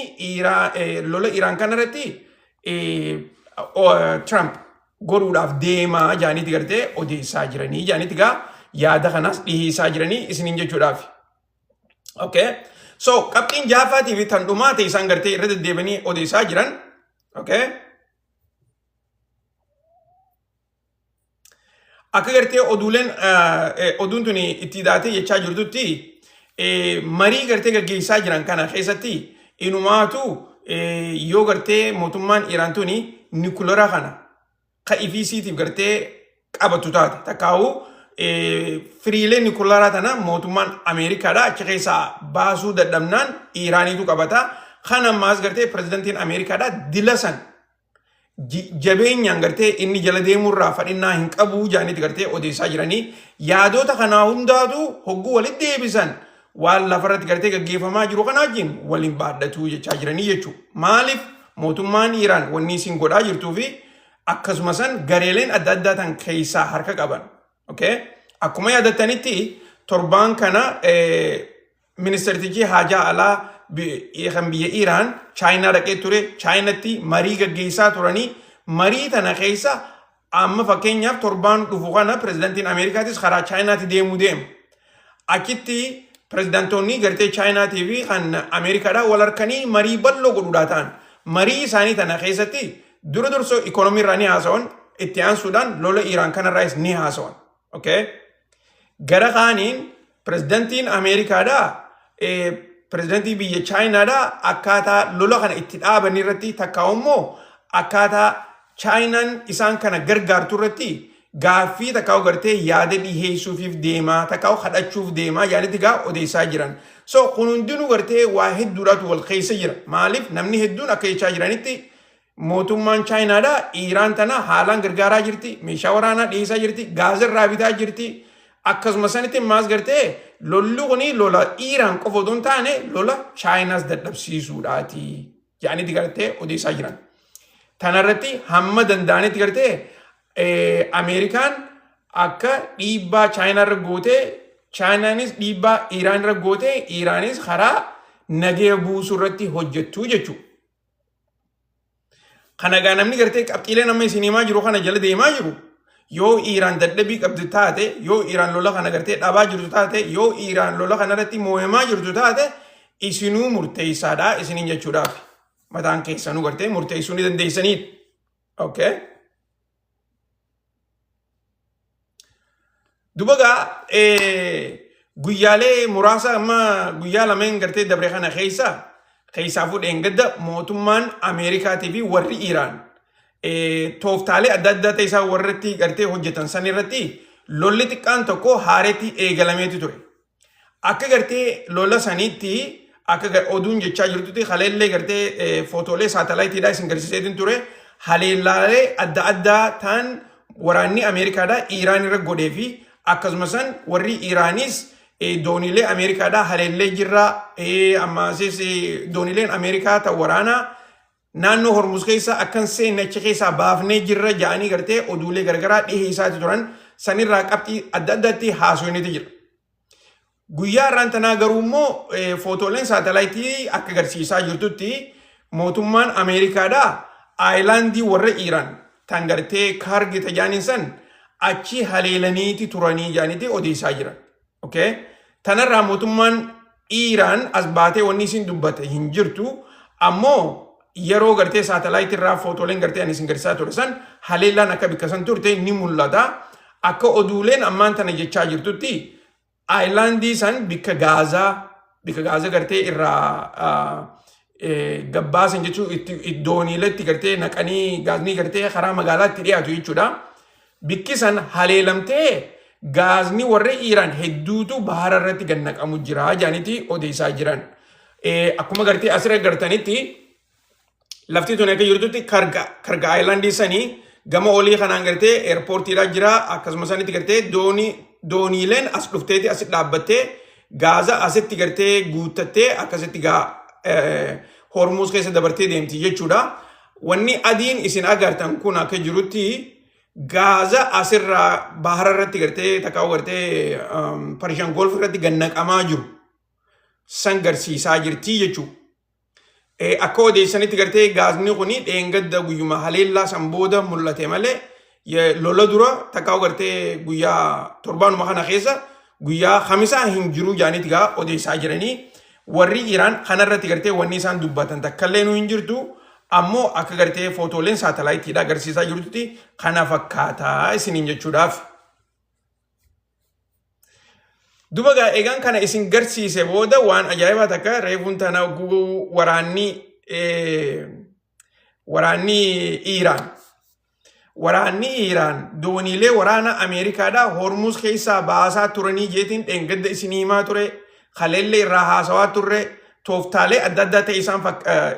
lola Iiraan kanarratti Trump godhuudhaaf deemaa jaaniiti gartee odeessaa jiranii jaaniiti gaa yaada kanaas dhiheessaa jiranii isiniin jechuudhaaf. Okay? So qabxiin jaafaatii fi tan dhumaa ta'e isaan gartee irra deddeebanii odeessaa jiran. Okay? Akka gartee oduun tuni itti daatee jechaa jirtutti marii gartee gaggeessaa jiran kana keessatti inumaatu yoo gartee mootummaan Iiraan tuni niikulara kana ka ifiisiitiif gartee qabatu taate takkaa'u firiilee niikularaa tana mootummaan Ameerikaadhaa achi keessaa baasuu dadhabnaan Iiraaniitu qabata. Kana ammaas gartee pirezidantiin Ameerikaadhaa dila san jabeenyaan gartee inni jala deemuurraa fadhinnaa hin qabu jaaniiti gartee odeessaa jiranii yaadota kanaa hundaatu hogguu walitti deebisan waan lafarratti gartee gaggeeffamaa jiru kana wajjin waliin baadhatu jechaa jiranii jechuudha. Maaliif mootummaan Iiraan wanni isin godhaa jirtuu fi akkasumas gareeleen adda addaa tan keessaa harka qaban. Okay? Akkuma yaadattanitti torbaan kana ministeertichi haajaa alaa kan biyya Iiraan Chaayinaa dhaqee ture. Chaayinaatti marii gaggeessaa turanii marii tana keessa amma fakkeenyaaf torbaan dhufu kana pirezidaantiin Ameerikaatis karaa Chaayinaatti deemu. Achitti pirezidaantoonni gartee Chaayinaatii fi kan Ameerikaadhaa wal harkanii marii bal'oo godhuudhaa ta'an. Marii isaanii tana keessatti dura dursoo ikoonomii irraa ni haasawan, itti aansuudhaan lola Iraan kanarraas ni haasawan. Gara kaaniin pirezidaantiin Ameerikaadhaa pirezidaantii biyya Chaayinaadhaa akkaataa lola kana itti dhaaban irratti takka immoo akkaataa Chaayinaan isaan kana gargaartu irratti gaaffii takka gartee yaada dhiheessuufiif deemaa takka kadhachuuf deemaa yaanitti gaa odeessaa jiran. So kun hundinuu gartee waa hedduudhaatu wal keessa jira. Maaliif namni hedduun akka jechaa jiranitti mootummaan Chaayinaadhaa Iraan tana haalaan gargaaraa jirti, meeshaa waraanaa dhiyeessaa jirti, gaaza irraa bitaa jirti. Akkasuma sanitti maas gartee lolli kuni lola Iraan qofa otoo hin taane lola Chaayinaas dadhabsiisuudhaati yaanitti gartee odeessaa jiran. Tanarratti hamma danda'anitti gartee Ameerikaan akka dhiibbaa Chaayinaa irra gootee Chaayinaanis dhiibbaa Iraan irra gootee Iraanis karaa nagaya buusuu irratti hojjettuu jechuudha. Kana gaa namni gartee qabxiilee nama isin himaa jiru kana jala deemaa jiru. Yoo Iraan dadhabii qabdu taate, yoo Iraan lola kana gartee dhabaa jirtu taate, yoo Iraan lola kana irratti moo'amaa jirtu taate isinuu murteessaadha isiniin jechuudhaaf. Mataan keessanuu gartee murteessuu ni dandeessaniidha. Dubagaa guyyaalee muraasa amma guyyaa lameen gartee dabre kana keessaa fuudheen gadda mootummaan Ameerikaatii fi warri Iraan tooftaalee adda addaa ta'esaa warratti gartee hojjetan san irratti lolli xiqqaan tokko haareetti eegalameeti ture. Akka gartee lola saniitti akka oduun jechaa jirtutti haleellee gartee footoolee saatalaayitiidhaa isin garsiiseetiin ture haleellaalee adda addaa ta'an waraanni Ameerikaadhaa Iraan irra godhee fi akkasumas warri Iraanis dooniilee Ameerikaadhaa haleellee jirra ammaasis dooniileen Ameerikaa ta'u waraanaa naannoo Hormuz keessa akkan seenacha keessaa baafnee jirra ja'anii gartee oduulee gargaraa dhiheessaati turan sanirraa qabxii adda addaatti haasawaniiti jira. Guyyaa irraan tanaa garuu immoo footooleen saatalaayitii akka agarsiisaa jirtutti mootummaan Ameerikaadhaa aayilaandii warra Iraan tan gartee kaargi tajaaniin san achi haleelaniiti turanii jaaniiti odeessaa jiran. Tanarraa mootummaan Iraan as baatee wanni isin dubbate hin jirtu ammoo yeroo gartee saatalaayitii irraa footooleen gartee ani isin garsiisaa ture san haleellaan akka bikka san turte ni mul'ata. Akka oduuleen ammaan tana jechaa jirtutti aayilaandii san bikka gaazaa gartee irraa gabbaasan jechuun dooniiletti gartee naqanii gaazni gartee karaa magaalaatti dhiyaatu jechuudha. Bikki san haleelamtee gaazni warra Iraan hedduutu bahara irratti gad naqamu jira jaaniiti odeessaa jiran. Akkuma gartee asirra gartanitti lafti tun akka jirtutti karga aayilaandii sanii gama olii kanaan gartee eerpoortiidhaa jira. Akkasuma sanitti gartee dooniileen as dhufteeti as dhaabbattee gaaza asitti gartee guuttattee akkasitti Hormuz keessa dabartee deemti jechuudha. Wanni adiin isin agartan kun akka jirutti gaaza asirraa bahara irratti gartee takkaa'u gartee Parshan Golf irratti gad naqamaa jiru san garsiisaa jirti jechuudha. Akka odeessanitti gartee gaazni kuni dheengadda guyyuma haleellaa san booda mul'ate malee lola dura takkaa'u gartee guyyaa torbaanuma kana keessa guyyaa Khamisaa hin jiru jaaniiti gaa odeessaa jiranii. Warri Iraan kanarratti gartee wanni isaan dubbatan takkallee nu hin jirtu ammoo akka gartee footooleen saatalaayitiidhaa agarsiisaa jirtutti kana fakkaataa isiniin jechuudhaaf. Dubagaa eegaan kana isin garsiise booda waan ajaa'ibaa takka reefuun tana waraanni Iraan dooniilee waraana Ameerikaadhaa Hormuz keessaa baasaa turanii jeetiin dheengadda isinii himaa ture. Haleellee irraa haasawaa turre tooftaalee adda addaa ta'e isaan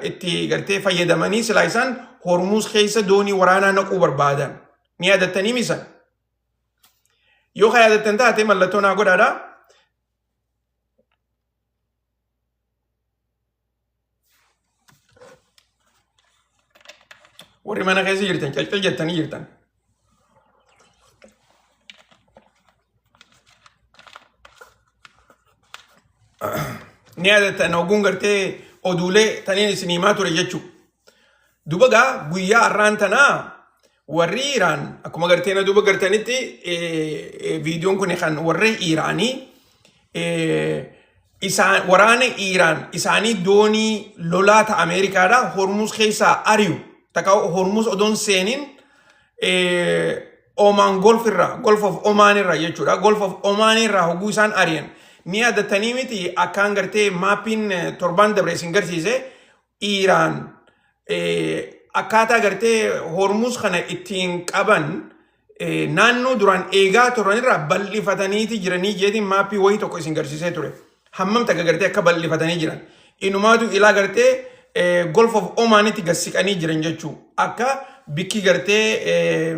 itti gartee fayyadamanii silaa isaan Hormuz keessa doonii waraanaa naquu barbaadan. Ni yaadattanii misan? Yoo ka yaadattan taate mallattoo naa godhaadhaa. Warri mana keessa jirtan calcal jettanii jirtan. Ni yaadatta oguun gartee oduulee taniin isin himaa ture jechuudha. Dubagaa guyyaa har'aan tanaa warri Iiraan akkuma gartee na duuba gartanitti viidiyoon kun kan warri Iiraanii isaan waraana Iiraan isaanii doonii lolaata Ameerikaadha Hormuz keessaa ari'u takka Hormuz odoon seenin Oman Gulf of Oman irraa jechuudha Gulf of Oman irraa hogguu isaan ari'an ni adatanii miti akkaan gartee maappiin torban dabre isin garsiise Iiraan akkaataa gartee Hormuz kana ittiin qaban naannoo duraan eegaa turan irraa bal'ifataniiti jiranii jeetiin maappii wayii tokko isin garsiisee ture. Hammam takka gartee akka bal'ifatanii jiran. Inumaatu ilaa gartee Gulf of Omanitti gassiqanii jiran jechuu. Akka bikki gartee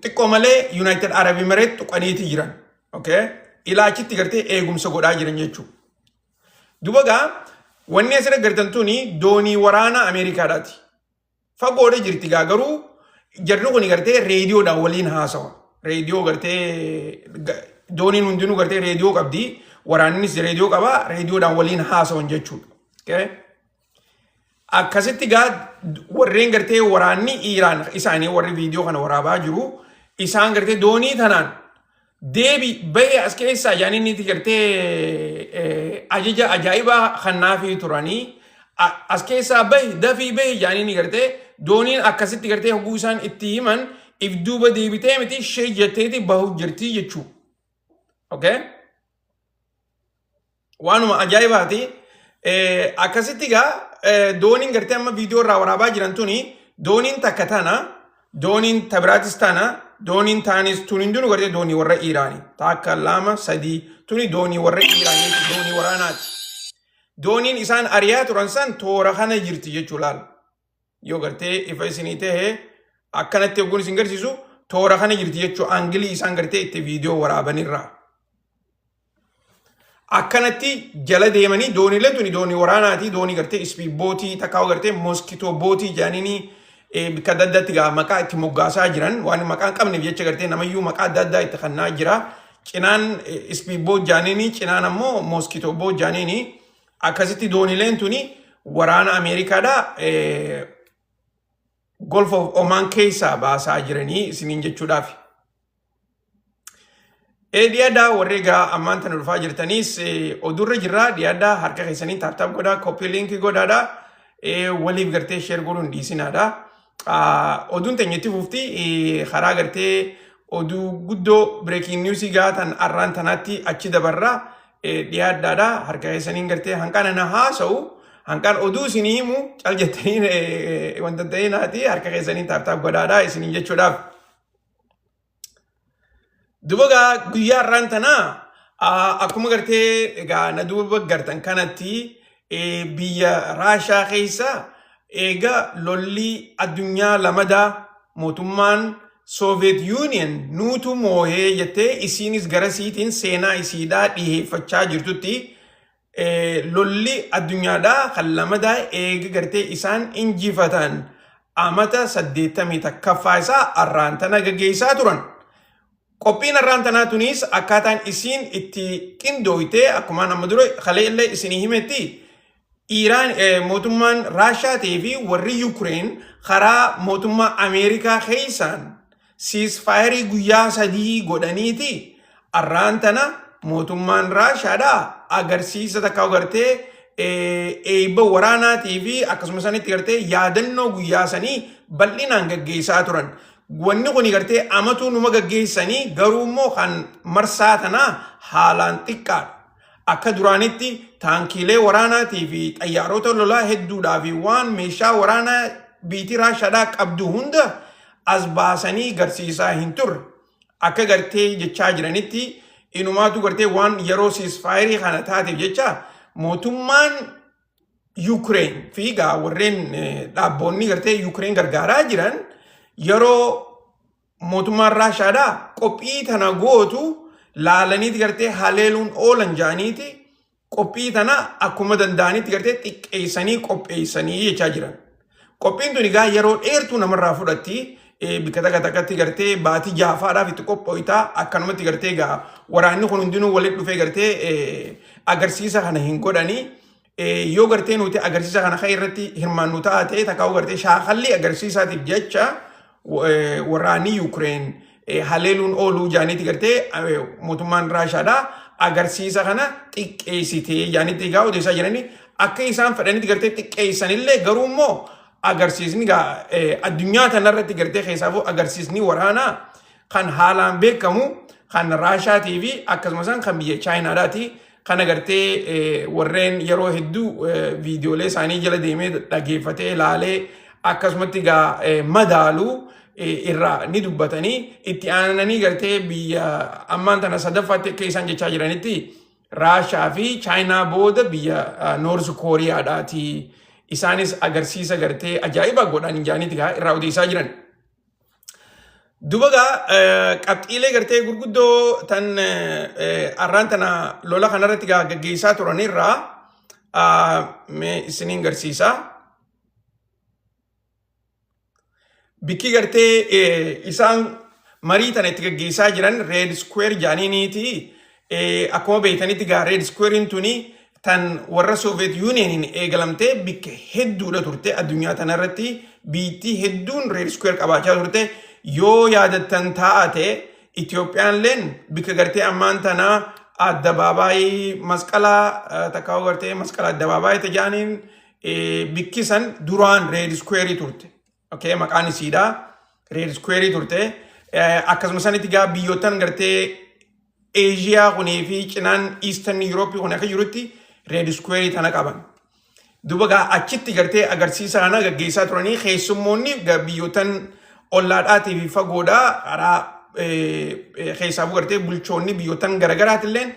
xiqqoo malee United Arab Emirates tuqaniiti jiran. Okay? Ilaa achitti gartee eegumsa godhaa jiran jechuu. Dubagaa wanni asirra gartantuni doonii waraana Ameerikaadhaati. Fagoodha jirti gaa garuu jarri kun gartee reediyoodhaan waliin haasawa. Reediyoo gartee dooniin hundinuu gartee reediyoo qabdi. Waraannis reediyoo qaba. Reediyoodhaan waliin haasawan jechuudha. Okay? Akkasitti gaa warreen gartee waraanni Iiraan isaanii warri viidiyoo kana waraabaa jiru isaan gartee doonii tanaan deebi bahee as keessaa jaaniinniiti gartee ajaja ajaa'ibaa kannaafii turanii as keessaa bahi dafii bahi jaaniinni gartee dooniin akkasitti gartee hogguu isaan itti himan if duuba deebitee miti ishee jetteeti bahu jirti jechuu. Okay? Waanuma ajaa'ibaati. Akkasitti gaa dooniin gartee amma viidiyoo irraa waraabaa jiran tuni dooniin takka tana dooniin tabiraatis tana dooniin taanis tuni hundinuu gartee doonii warra Iiraanii takka lama sadii tuni doonii warra Iiraanii doonii waraanaati. Dooniin isaan ari'aa turan san toora kana jirti jechuu laal. Yoo gartee ifa isinii ta'e akkanatti hogguun isin garsiisu toora kana jirti jechuu aangilii isaan gartee itti viidiyoo waraabanirraa. Akkanatti jala deemanii dooniileen tuni doonii waraanaati doonii gartee ispiibootii takkaa'u gartee moskitoo bootii jaaniinii bikka adda addaatti gaa maqaa itti moggaasaa jiran waan maqaa hin qabneef jecha gartee namayyuu maqaa adda addaa itti kannaa jira. Cinaan ispiiboot jaaniinii cinaan ammoo moskitoo boot jaaniinii akkasitti dooniileen tuni waraana Ameerikaadha Gulf of Oman keessaa baasaa jiranii isiniin jechuudhaaf. Dhiyaadhaa warri egaa ammaan tana dhufaa jirtanis odurra jirraa dhiyaadhaa harka keessanii taaptaap godhaa koppii liinkii godhaadhaa waliif gartee sheer godhuun dhiisinaadha. Oduun teenyetti fufti karaa gartee oduu guddoo breaking newsii gaatan arraan tanaatti achi dabarraa dhiyaadhaadha harka keessaniin gartee hanqaan na haasa'u hanqaan oduu isinii himu cal jettanii wanta ta'inaati harka keessanii taaptaap godhaadhaa isiniin jechuudhaaf. Dubagaa guyyaa irraan tanaa akkuma gartee egaa na duuba gartan kanatti biyya Raashaa keessa eega lolli addunyaa lamadaa mootummaan Soviet Union nuutu moohee jettee isiinis gara siitiin seenaa isiidhaa dhiheeffachaa jirtutti lolli addunyaadhaa kan lamadaa eega gartee isaan injifatan amata 80 takkaffaa isaa arraan tana gaggeessaa turan. Qophiin arraan tanaa tunis akkaataan isiin itti qindooytee akkuma nama dura kalee illee isinii himetti Iiraan mootummaan Raashaa ta'ee fi warri Yuukireen karaa mootummaa Ameerikaa keessaan siisfaayirii guyyaa 3 godhaniiti arraan tana mootummaan Raashaadhaa agarsiisa takka agartee eebba waraanaatii fi akkasuma sanitti gartee yaadannoo guyyaa sanii bal'inaan gaggeessaa turan. Wanni kun gartee amatuu numa gaggeessanii garuu immoo kan marsaa tanaa haalaan xiqqaadha. Akka duraanitti taankiilee waraanaatii fi xayyaarota lolaa hedduudhaa fi waan meeshaa waraanaa biitii Raashaadhaa qabdu hunda as baasanii garsiisaa hin turre. Akka gartee jechaa jiranitti inumaatu gartee waan yeroo siisfaayirii kana taateef jecha mootummaan Yuukireen fi warreen dhaabboonni gartee Yuukireen gargaaraa jiran yeroo mootummaan Raashaadhaa qophii tana gootu laalaniiti gartee haleeluun oolan jaaniiti qophii tana akkuma danda'anitti gartee xiqqeessanii qopheessanii jechaa jiran. Qophiin tun egaa yeroo dheertuu namarraa fudhatti bikka takkatti gartee baatii jaafaadhaaf itti qophooytaa akkanumatti gartee egaa waraanni kun hundinuu walitti dhufee gartee agarsiisa kana hin godhanii yoo gartee nuti agarsiisa kana kan irratti hirmaannu taate takkaa'u gartee shaakalli agarsiisaatiif jecha waraanni Ukraine haleeluun ooluu jaanitti gartee mootummaan Raashaadhaa agarsiisa kana xiqqeessitee jaanitti egaa odeessaa jiranii akka isaan fedhanitti gartee xiqqeessanillee garuu immoo agarsiisni addunyaa kanarratti gartee keessaafuu agarsiisni waraanaa kan haalaan beekamu kan Raashaatii fi akkasumas kan biyya Chaayinaadhaati. Kana gartee warreen yeroo hedduu viidiyoolee isaanii jala deemee dhageeffatee ilaalee akkasumatti madaaluu irraa ni dubbatanii itti aananii gartee biyya ammaan tana sadaffaatti akka isaan jechaa jiranitti Raashaa fi Chaayinaa booda biyya Noorz Kooriyaadhaati. Isaanis agarsiisa gartee ajaa'iba godhan jaanitti irraa odeessaa jiran. Dubaga qabxiilee gartee gurguddoo tan arraan tana lola kanarratti gaggeessaa turanirraa isiniin garsiisa. Bikki gartee isaan marii tana itti gaggeessaa jiran Red Square jaaniiniiti. Akkuma beektanitti Red Square'n tuni tan warra Soviet Unioniin eegalamtee bikka hedduudha turte addunyaa tanarratti biitti hedduun Red Square qabaachaa turte. Yoo yaadattan taate Itoophiyaan leen bikka gartee ammaan tana addabaabaayii masqalaa takkaa gartee masqalaa addabaabaayii tajaaniin bikkisan duraan Red Square turte. Okay, maqaan isiidha Red Square turte. Akkasumas sanitti biyyootan gartee Aasiyaa kunii fi cinaan Eastern Europe kun akka jirutti Red Square tana qaban. Duba achitti gartee agarsiisa kana gaggeessaa turanii keessummoonni biyyootan ollaadhaatii fi fagoodhaa karaa keessaafuu gartee bulchoonni biyyootan garaagaraatilleen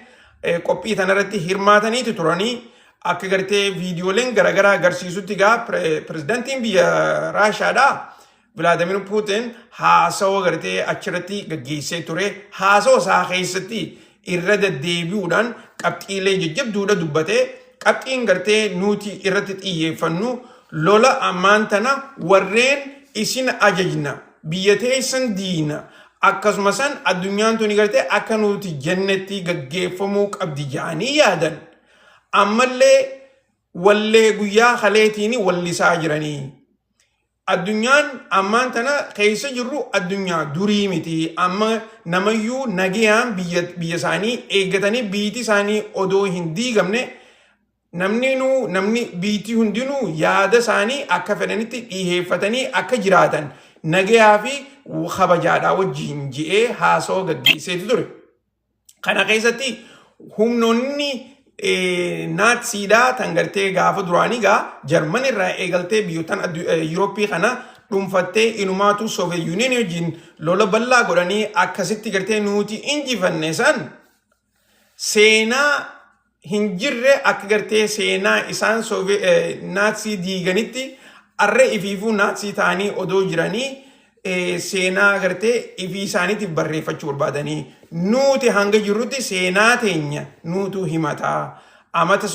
qophii tanarratti hirmaataniiti turanii akka gartee viidiyooleen garaagaraa agarsiisutti pirezidaantiin biyya Raashaadhaa Vladimir Putin haasawaa gartee achirratti gaggeessee ture. Haasawaa isaa keessatti irra deddeebi'uudhaan qabxiilee jajjabduudha dubbatee qabxiin gartee nuti irratti xiyyeeffannu lola ammaan tana warreen isin ajajna biyya teessan diina akkasumas addunyaan tuni gartee akka nuti jannetti gaggeeffamuu qabdi jaanii yaadan ammallee wallee guyyaa kaleetiin wallisaa jiranii. Addunyaan ammaan tana keessa jirru addunyaa durii miti. Amma namayyuu nagayaan biyya isaanii eeggatanii biitii isaanii odoo hin diigamne namni biitii hundinuu yaada isaanii akka fedhanitti dhiheeffatanii akka jiraatan nagayaa fi kabajaadhaa wajjin ji'ee haasawaa gaggeesseetu ture. Kana keessatti humnoonni naatsiidhaa tan gartee gaafa duraanii Jarman irraa eegaltee biyyoottan Yurooppii kana dhuunfattee inumaatu Soviet Union wajjin lola bal'aa godhanii akkasitti gartee nuti injifanne san seenaa hin jirre akka gartee seenaa isaan naatsii diiganitti arree ifiifuu naatsii ta'anii odoo jiranii seenaa gartee ifii isaaniitiif barreeffachuu barbaadanii nuti hanga jirrutti seenaa teenya nutu himataa amata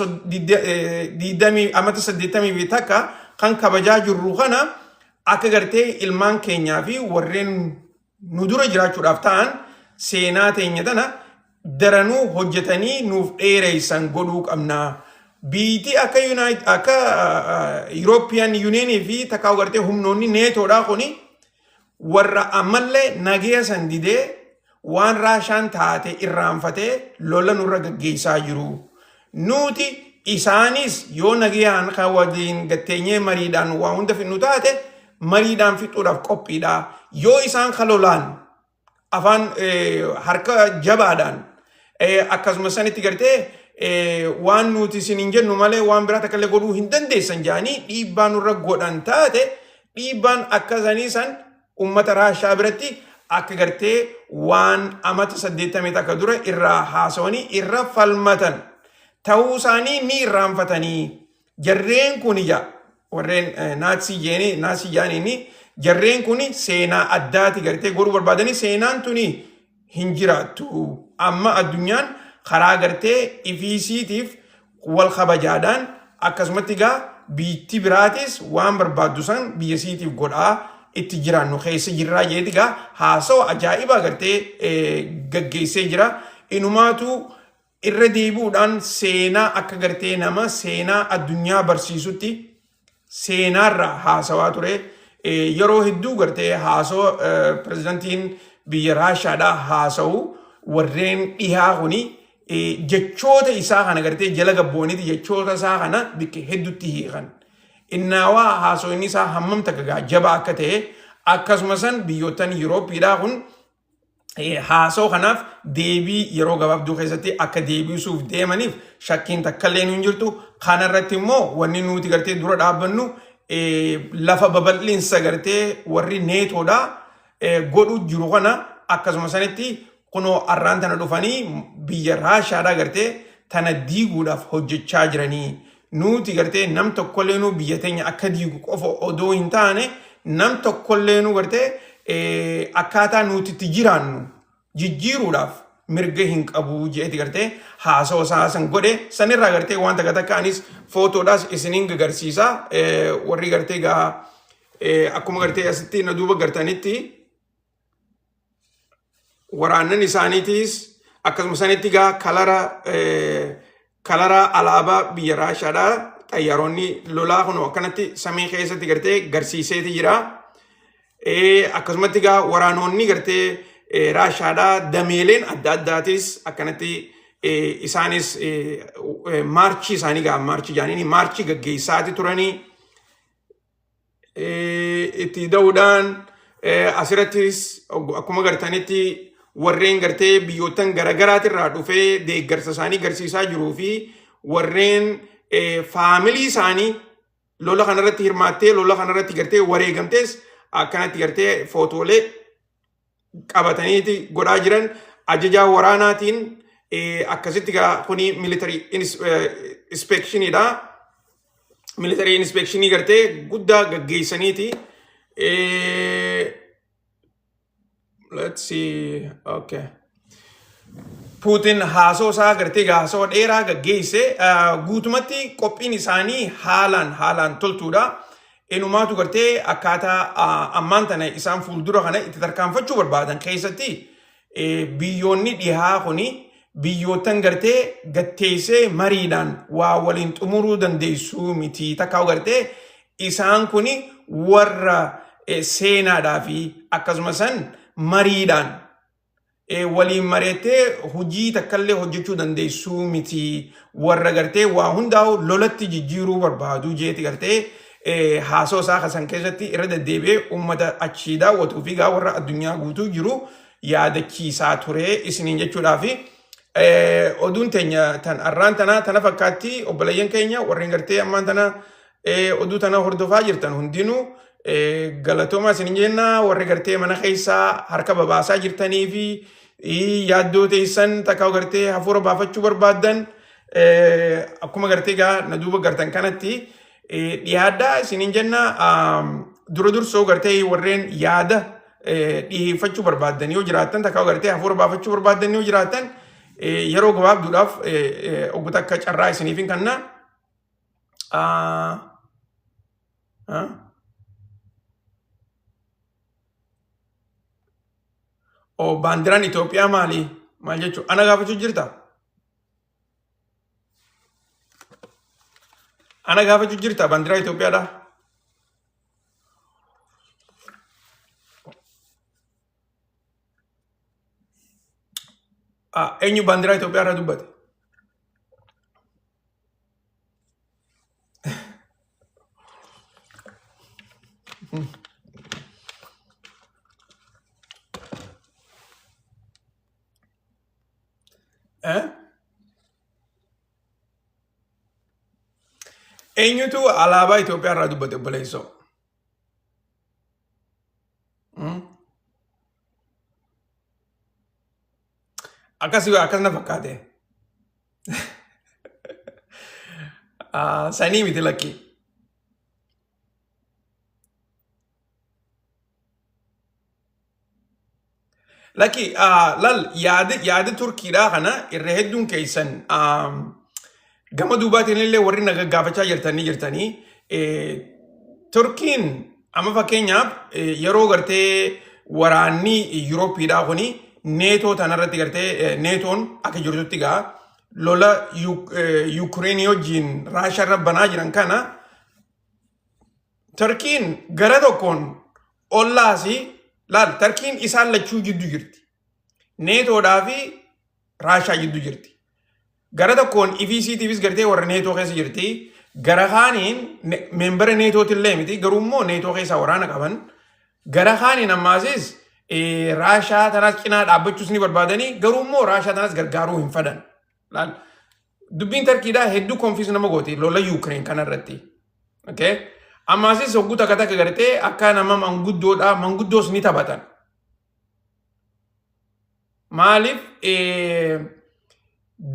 80 takka kan kabajaa jirru kana akka gartee ilmaan keenyaa fi warreen nu dura jiraachuudhaaf ta'an seenaa teenya tana daranuu hojjetanii nuuf dheereessan godhuu qabna. Biitii akka European Union fi takkaa gartee humnoonni neetoodhaa kuni warra ammallee nagaya san didee waan Raashaan taate irraanfatee lola nurra gaggeessaa jiru. Nuti isaanis yoo nagayaan kan waliin gatteenyee mariidhaan waa hunda fixnu taate mariidhaan fixuudhaaf qophiidha. Yoo isaan kalolaan afaan harka jabaadhaan akkasumas sanitti gartee waan nuti isin hin jennu malee waan biraa takka illee godhuu hin dandeessan jaanii dhiibbaa nurra godhan taate dhiibbaan akkasanii san ummata Raashaa biratti akka gartee waan amata 80 takka dura irraa haasawanii irra falmatan ta'uu isaanii ni irraanfatanii. Jarreen kun warreen naatsii jaaniini jarreen kun seenaa addaati gartee godhuu barbaadanii seenaan tuni hin jiraattu. Amma addunyaan karaa gartee ifiisiitiif wal kabajaadhaan akkasumatti biitti biraatis waan barbaaddu san biyya isiitiif godhaa itti jiraannu keessa jirraa jeeti haasawa ajaa'ibaa gartee gaggeessee jira. Inumaatu irra deebi'uudhaan seenaa akka gartee nama seenaa addunyaa barsiisutti seenaarra haasawaa ture. yeroo hedduu gartee haasoo pirezidantiin biyya Raashaadhaa haasa'u warreen dhihaa kuni jechoota isaa kana gartee jala gabbooniti jechoota isaa kana bikka hedduutti hiikan. Innaawaa haasoo inni isaa hammam takka jabaa akka ta'e akkasumas biyyoottan Yuurooppiidhaa kun haasoo kanaaf deebii yeroo gabaabduu keessatti akka deebisuuf deemaniif shakkiin takkallee hin jirtu. Kanarratti immoo wanni nuti gartee dura dhaabbannu lafa babal'insa gartee warri neetoodhaa godhu jiru kana akkasuma sanitti kunoo arraan tana dhufanii biyya Raashaadhaa gartee tana diiguudhaaf hojjechaa jiranii. Nuti gartee nam tokkolleenu biyya teenya akka diigu qofa odoo hin taane nam tokkolleenu gartee akkaataa nuti itti jiraannu jijjiiruudhaaf mirga hin qabu jeeti gartee haasoo san godhe sanirraa gartee wanta gatakkaanis footoodhaas isiniin agarsiisa warri gartee gaa akkuma gartee asitti na duuba gartanitti waraannan isaaniitiis akkasuma sanitti gaa kalara alaabaa biyya Raashaadhaa xayyaaroonni lolaa kun akkanatti samii keessatti gartee garsiiseeti jira. Akkasumatti gaa waraanonni gartee Raashaadhaa dameeleen adda addaatis akkanatti isaanis maarchii isaanii gaa maarchii jaaniin maarchii gaggeessaati turanii itti da'uudhaan asirrattis akkuma gartanitti warreen gartee biyyoottan garaagaraatirraa dhufee deeggarsa isaanii garsiisaa jiruu fi warreen faamilii isaanii lola kanarratti hirmaattee lola kanarratti gartee wareegamtees akkanatti gartee footoolee qabataniiti godhaa jiran ajajaa waraanaatiin akkasitti kuni military inspectionidha. Military inspection gartee guddaa gaggeessaniiti. Let's see. Okay. Putin haasoo isaa gartee haasoo dheeraa gaggeesse guutumatti qophiin isaanii haalaan toltuudha. Enumaatu gartee akkaataa ammaan tana isaan fuuldura kana itti tarkaanfachuu barbaadan keessatti biyyoonni dhihaa kuni biyyoottan gartee gatteessee mariidhaan waa waliin xumuruu dandeessuu miti takkaa'u gartee isaan kuni warra seenaadhaa fi akkasumas mariidhaan waliin mareettee hojii takkallee hojjechuu dandeessuu miti warra gartee waa hundaa'u lolatti jijjiiruu barbaadu jeeti gartee haasoo isaa kasan keessatti irra deddeebi'ee uummata achii daawwatuu fi gaa warra addunyaa guutuu jiru yaadachiisaa ture isiniin jechuudhaafi oduun teenya tan arraan tana fakkaatti obboleeyyan keenya warreen gartee ammaan tana oduu tana hordofaa jirtan hundinuu galatooma isiniin jenna warri gartee mana keessaa harka babaasaa jirtanii fi yaaddoo teessan takkaa'u gartee hafuura baafachuu barbaaddan akkuma gartee gaa na duuba gartan kanatti dhiyaaddaa isiniin jenna dura dursoo gartee warreen yaada dhiyeeffachuu barbaaddan yoo jiraattan takkaa'u gartee hafuura baafachuu barbaaddan yoo jiraattan yeroo gabaabduudhaaf oggota akka carraa isiniifin kanna baandiraan Itoophiyaa maali? Maal jechuun ana gaafachuu jirta? Ana gaafachuu jirta baandiraa Itoophiyaadha? Eenyu baandiraa Itoophiyaa irraa dubbate? Eenyutu alaabaa Itoophiyaa irraa dubbate obboleessoo? Akkas na fakkaate. Sanii miti lakkii. Laki lal yaada Turkiidhaa kana irra hedduun keessan gama duubaatiin illee warri na gaggaafachaa jirtanii Turkiin amma fakkeenyaaf yeroo gartee waraanni Yuurooppiidhaa kuni neetoo tanarratti gartee neetoon akka jirtutti gaa lola Yuukireenii wajjin Raashaa irra banaa jiran kana Turkiin gara tokkoon ollaasi laal Turkiin isaan lachuu jiddu jirti. Neetoodhaa fi Raashaa jiddu jirti. Gara tokkoon EVCTVs gartee warra neetoo keessa jirti. Gara kaaniin meembara neetootillee miti garuu immoo neetoo keessa waraana qaban. Gara kaaniin ammaasis Raashaa tanas cinaa dhaabbachuus ni barbaadanii garuu immoo Raashaa tanas gargaaruu hin fedhan. Laal dubbiin Turkiidhaa hedduu konfiis nama gooti lola Yuukireen kanarratti. Okay? Ammaasis hogguu takka takka gartee akka nama manguddoodhaa manguddoos ni taphatan. Maaliif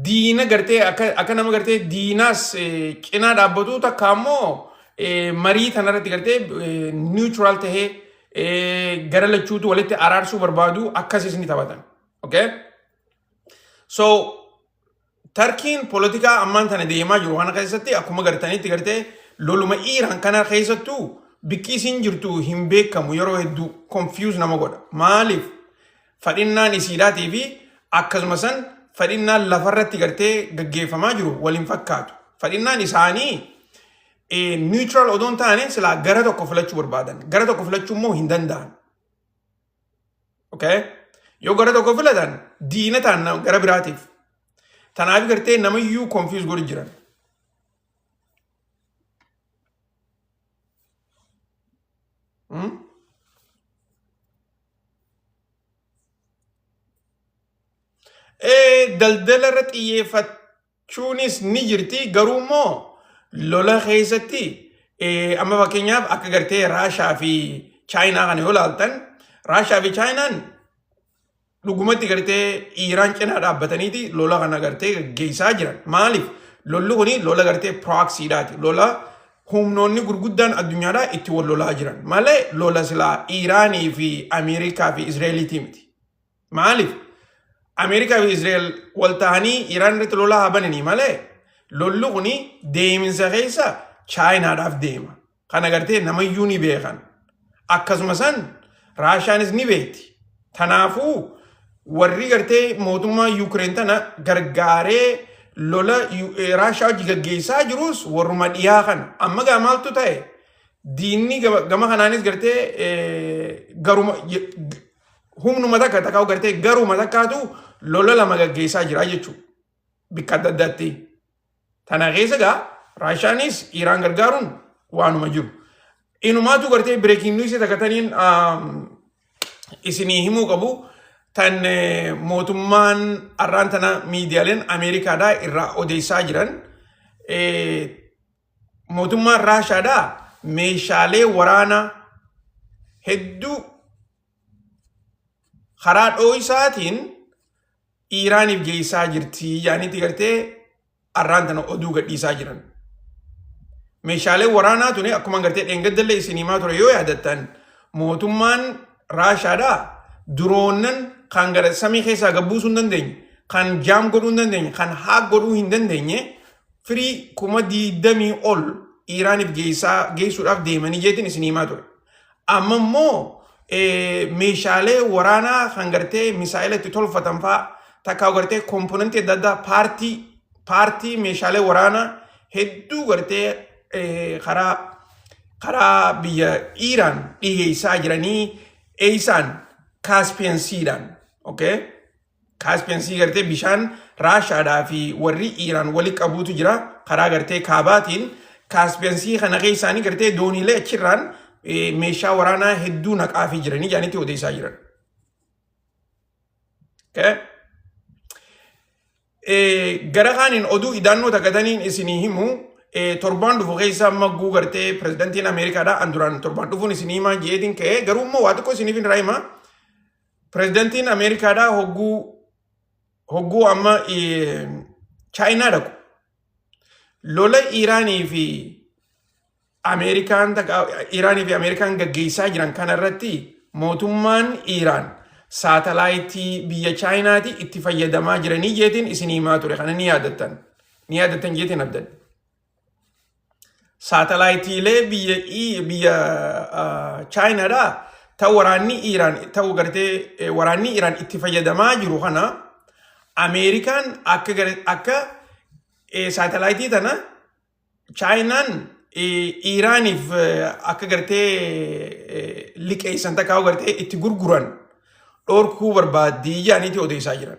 diina gartee akka nama gartee diinaas cinaa dhaabbatu takka ammoo marii tanarratti gartee neutral tahee gara lachuutu walitti araarsuu barbaadu akkasiis ni taphatan. Okay? So Turkiin politikaa ammaan tana deemaa jiru kana keessatti akkuma gartanitti gartee loluma Iiraan kana keessattuu bikki isiin jirtu hin beekamu yeroo hedduu confuse nama godha. Maaliif? Fadhinnaan isiidhaatii fi akkasuma san fadhinnaan lafarratti gartee gaggeeffamaa jiru waliin fakkaatu. Fadhinnaan isaanii neutral odoon taane silaa gara tokko filachuu barbaadan. Gara tokko filachuu immoo hin danda'an. Okay? Yoo gara tokko filatan diina ta'an gara biraatiif. Tanaaf gartee namayyuu confuse godhu jiran. Daldala irra xiyyeeffachuunis ni jirti garuu immoo lola keessatti amma fakkeenyaaf akka gartee Raashaa fi Chaayinaa kana yoo ilaaltan Raashaa fi Chaayinaan dhugumatti gartee Iiraan cinaa dhaabbataniiti lola kana gartee gaggeessaa jiran. Maaliif? Lolli kuni lola gartee proxiidhaati. Lola humnoonni gurguddaan addunyaadhaa itti wal lolaa jiran. Malee lola silaa Iiraanii fi Ameerikaa fi Israa'eliitii miti. Maaliif? Ameerikaa fi Israa'el wal ta'anii Iiraan irratti lola haa bananii malee lolli kuni deeminsa keessa Chaayinaadhaaf deema. Kana gartee namayyuu ni beekan. Akkasuma san Raashaanis ni beekti. Tanaafuu warri gartee mootummaa Yuukireen tana gargaaree lola Raashaa hojii gaggeessaa jirus warruma dhiyaa kana. Amma gaa maaltu ta'e diinni gama kanaanis gartee garuma humnuma takka takkaa'u gartee garuma takkaatu lola lama gaggeessaa jira jechuudha. Bikka adda addaatti. Tana keessa gaa Raashaanis Iiraan gargaaruun waanuma jiru. Inumaatu gartee breaking news takkataniin isinii himuu qabu. Tan mootummaan arraan tana miidiyaaleen Ameerikaadhaa irraa odeessaa jiran mootummaan Raashaadhaa meeshaalee waraanaa hedduu karaa dhoo'isaatiin Iiraaniif geessaa jirti yaanitti gartee arraan tana oduu gadhiisaa jiran. Meeshaalee waraanaa tuni akkuma gartee dheengaddallee isin himaa ture yoo yaadattan mootummaan Raashaadhaa duroonnan kan gara samii keessaa gabbuusuu hin dandeenye, kan jaam godhuu hin dandeenye, kan haak godhuu hin dandeenye firii 20,000 ol Iiraaniif geessuudhaaf deemanii jeetiin isin himaa ture. Amma immoo meeshaalee waraanaa kan gartee misaa'ila itti tolfatan fa'aa takkaa gartee komponentii adda addaa paartii meeshaalee waraanaa hedduu gartee karaa biyya Iiraan dhiyeessaa jiranii eeysaan Caspian Seadhaan. Okay? Caspian Sea gartee bishaan Raashaadhaa fi warri Iiraan wali qabuutu jira karaa gartee kaabaatiin Caspian Sea kana keessaanii gartee dooniilee achirraan meeshaa waraanaa hedduu naqaafii jiranii jaanitti odeessaa jiran. Okay? Gara kaaniin oduu ida'annoo takkataniin isinii himu torbaan dhufu keessa magguu gartee pirezidantiin Ameerikaadhaa anduraan torbaan dhufuun isinii himaa jeetiin ka'ee garuu immoo waa xiqqoo isiniif hin raayimaa pirezidantiin Ameerikaadhaa hogguu amma Chaayinaa dhaqu lola Iiraanii fi Ameerikaan gaggeessaa jiran kanarratti mootummaan Iiraan saatalaayitii biyya Chaayinaati itti fayyadamaa jiranii jeetiin isin himaa ture kana ni yaadattan jeetiin abdan. Saatalaayitiilee biyya Chaayinaadhaa ta'u waraanni Iiraan itti fayyadamaa jiru kana Ameerikaan akka saatalaayitii tana Chaayinaan Iraaniif akka gartee liqeessan takkaa gartee itti gurguran dhorkuu barbaaddii jaaniiti odeessaa jiran.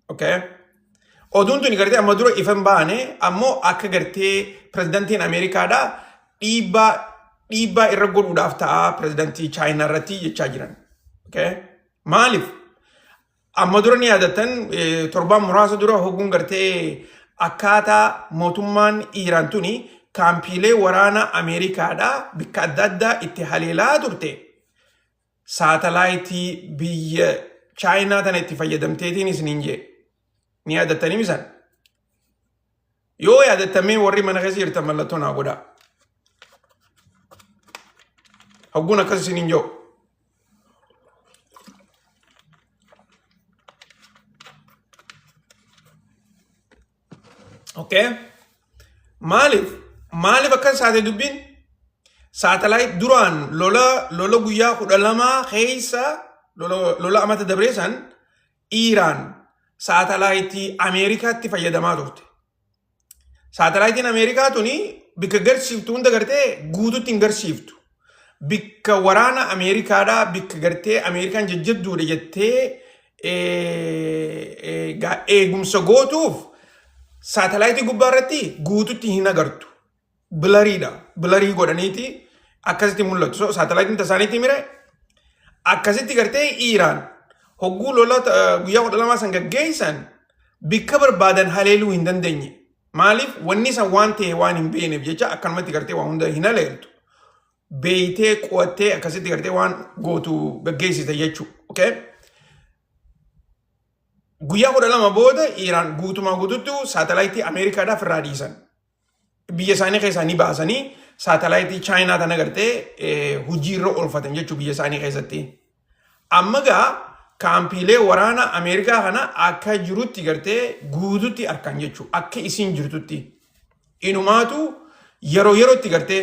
Okay? Oduun tuni gartee amma dura ifan baane ammoo akka gartee pirezidantiin Ameerikaadhaa dhiibbaa irra godhuudhaaf ta'a pirezidantii Chaayinaa irratti jechaa jiran. Okay? Maaliif? Amma dura ni yaadattan torbaan muraasa dura hogguun gartee akkaataa mootummaan Iraan tuni kaampiilee waraana Ameerikaadhaa bikka adda addaa itti haleelaa turte. Saatalaayitii biyya Chaayinaa tana itti fayyadamteetiin isiniin jee. Ni yaadattanii misan? Yoo yaadattamee warri mana keessa jirtan mallattoo naa godhaa. Hogguun akkas isiniin jiru. Okay? Maaliif akkas saate dubbiin? Saatalaayit duraan lola guyyaa 12 keessa lola amata dabreessan Iraan saatalaayitii Ameerikaatti fayyadamaa turte. Saatalaayitiin Ameerikaa tuni bikka garsiiftu hunda gartee guututti hin garsiiftu. Bikka waraana Ameerikaadhaa bikka gartee Ameerikaan jajjabduudha jettee eegumsa gootuuf saatalaayitii gubbaa irratti guututti hin agartu. Bilarii godhaniiti akkasitti mul'atu. So saatalaayitiin tasaaniitti mire akkasitti gartee Iraan hogguu lola guyyaa 12 san gaggeessan bikka barbaadan haleeluu hin dandeenye. Maaliif? Wanni san waan ta'e waan hin beekneef jecha akkanumatti gartee waan hunda hin haleeltu. Beeytee qo'attee akkasitti gartee waan gootu gaggeessite jechuudha. Okay? Guyyaa 12 booda Iraan guutumaa guututti saatalaayitii Ameerikaadhaaf irraa dhiisan. Biyya isaanii keessaa ni baasanii saatalaayitii Chaayinaa tana gartee hojiirra oolfatan jechuudha biyya isaanii keessatti. Amma gaa kaampiilee waraana Ameerikaa kana akka jirutti gartee guututti arkan jechuudha. Akka isin jirtutti. Inumaatu yerootti gartee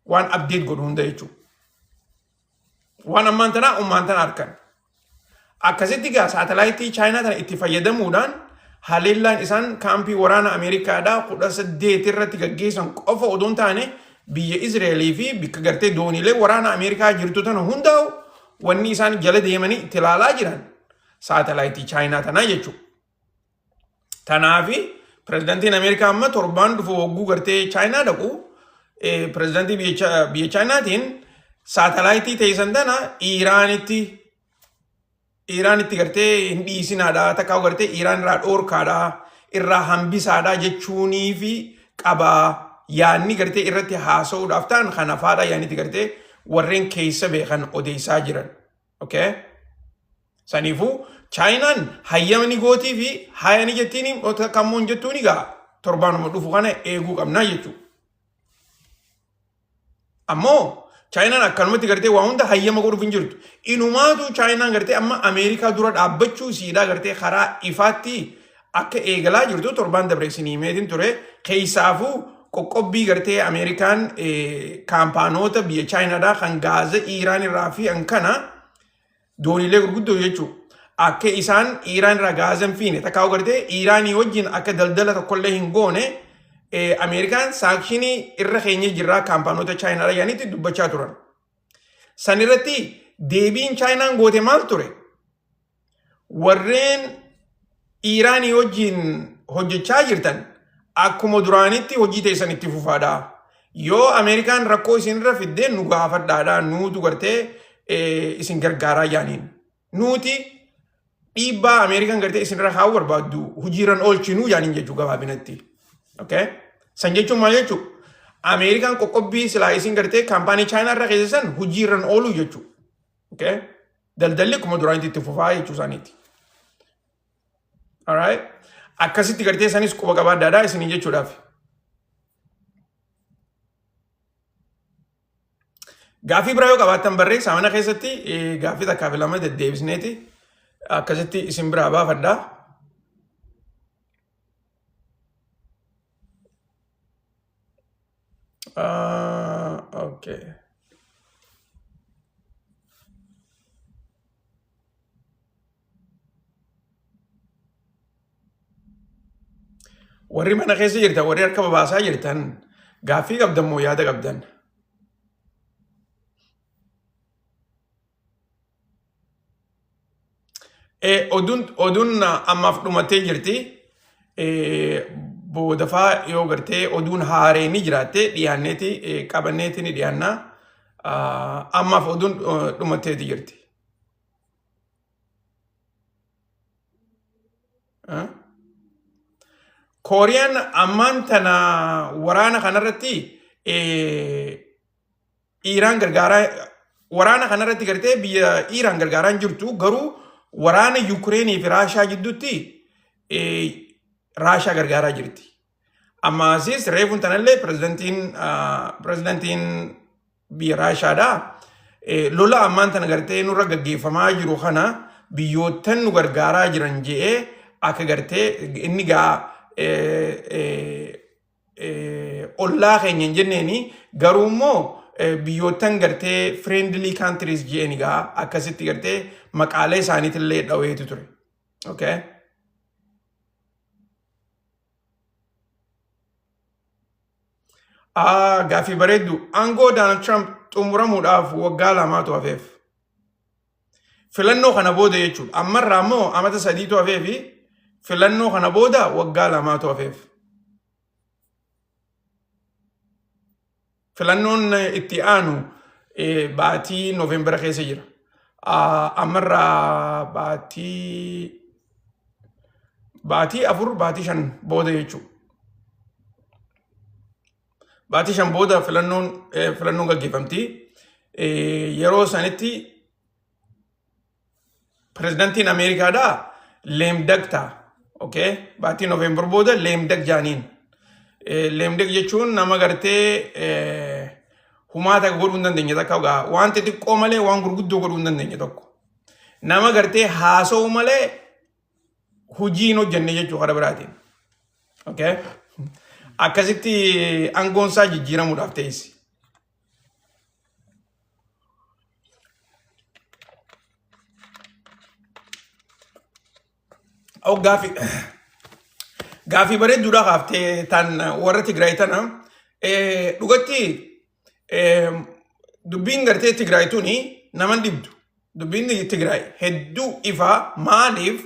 waan update godhu hunda jechuudha. Waan ammaan tanaa ummaan tana arkan. Akkasitti gaa saatalaayitii Chaayinaa tana itti fayyadamuudhaan haleellaan isaan kaampii waraana Ameerikaadhaa 18 irratti gaggeessan qofa odoon taane biyya Izraelii fi bikka gartee dooniilee waraana Ameerikaa jirtu tana hundaa'u wanni isaan jala deemanii itti ilaalaa jiran saatalaayitii Chaayinaa tanaa jechuudha. Tanaafi pirezidantiin Ameerikaa amma torbaan dhufu hogguu gartee Chaayinaa dhaqu pirezidantii biyya Chaayinaatiin saatalaayitii teessan tana Iraanitti gartee hin dhiisinaadhaa takkaa'u gartee Iraan irraa dhoorkaadhaa irraa hambisaadhaa jechuunii fi qabaa yaanni gartee irratti haasa'uudhaaf ta'an kan afaadhaa yaanitti gartee warreen keessa beekan odeessaa jiran. Okay? Saniifuu Chaayinaan hayyamni gootii fi hayani jettiin kammoon jettuun egaa torbaanuma dhufu kana eeguu qabnaa jechuudha. Ammoo Chaayinaan akkanumatti gartee waa hunda hayyama godhuuf hin jirtu. Inumaatu Chaayinaan gartee amma Ameerikaa dura dhaabbachuu siidhaa gartee karaa ifaatti akka eegalaa jirtu torbaan dabreessinii meetiin ture keessaafuu qoqqobbii gartee Ameerikaan kaampaanoota biyya Chaayinaadhaa kan gaaza Iraan irraa fi kana dooniilee gurguddoo jechuudha. Akka isaan Iraan irraa gaaza hin fiine takkaa'u gartee Iraanii wajjin akka daldala tokkollee hin goone Ameerikaan saakshinii irra keenya jirraa kaampaanoota Chaayinaadhaa yaanitti dubbachaa turan. San irratti deebiin Chaayinaan goote maal ture? Warreen Iraanii wajjin hojjechaa jirtan akkuma duraanitti hojii teessan itti fufaadhaa. Yoo Ameerikaan rakkoo isinirra fiddee nu gaafadhaadhaa nuutu gartee isin gargaaraa yaaniin. Nuuti dhiibbaa Ameerikaan gartee isinirra kaa'uu barbaaddu hojiirran oolchinuu yaaniin jechuu gabaabinatti. Okay? San jechuun maal jechuudha? Ameerikaan qoqqobbii silaa isin gartee kaampaanii Chaayinaa irra keessan hojiirran ooluu jechuudha. Okay? Daldalli akkuma duraanitti itti fufaa jechuu isaaniiti. Alright? Akkasitti gartee isanis quba qabaadhaadhaa isinii jechuudhaaf. Gaaffii biraa yoo qabaattan barreessaa mana keessatti gaaffii takkaaf lama deddeebisneeti akkasitti isin biraa baafadhaa. Okay. Warri mana keessa jirtan, warri harka babaasaa jirtan, Gaaffii qabdan moo yaada qabdan? Oduun ammaaf dhumattee jirti. Boodafaa yoo gartee oduun haaree ni jiraatte dhiyaanneeti qabanneeti ni dhiyaanna. Ammaaf oduun dhumatteeti jirti. Kooriyaan ammaan tana waraana kanarratti Iiraan gargaaraa waraana kanarratti gartee biyya Iiraan gargaaraan jirtu garuu waraana Yuukireenii fi Raashaa gidduutti Raashaa gargaaraa jirti. Ammaasis reefuun tanallee pirezidantiin biyya Raashaadha. Lola ammaan tana gartee nurra gaggeeffamaa jiru kana biyyoottan nu gargaaraa jiran je'ee akka gartee inni gaa ollaa keenya hin jenneeni garuu immoo biyyoottan gartee friendly countries je'een gaa akkasitti gartee maqaalee isaaniitillee dhaweetu ture. Okay? Gaaffii bareeddu aangoo Donald Trump xumuramuudhaaf waggaa lamaatu hafeef. Filannoo kana booda jechuudha. Ammarraa immoo amata sadiitu hafee fi filannoo kana booda waggaa lamaatu hafeef. Filannoon itti aanu baatii Noovembara keessa jira. Ammarraa baatii afur baatii shan booda jechuudha. Baatii shan booda filannoon gaggeeffamti. Yeroo sanitti pirezidantiin Ameerikaadhaa leemdag ta'a. Okay? Baatii Noovembar booda leemdag jaaniin. Leemdag jechuun nama gartee humaata godhuu hin dandeenye takka waan xixiqqoo malee waan gurguddoo godhuu hin dandeenye tokko. Nama gartee haasa'u malee hojii hin hojjenne jechuu kana biraatiin. Okay? Akkasitti aangoon isaa jijjiiramuudhaaf teessi. Gaaffii bareedduudhaa kaaftee tan warra Tigraay tana dhugatti dubbiin gartee Tigraay tuni naman dhibdu. Dubbiin Tigraay hedduu ifaa maaliif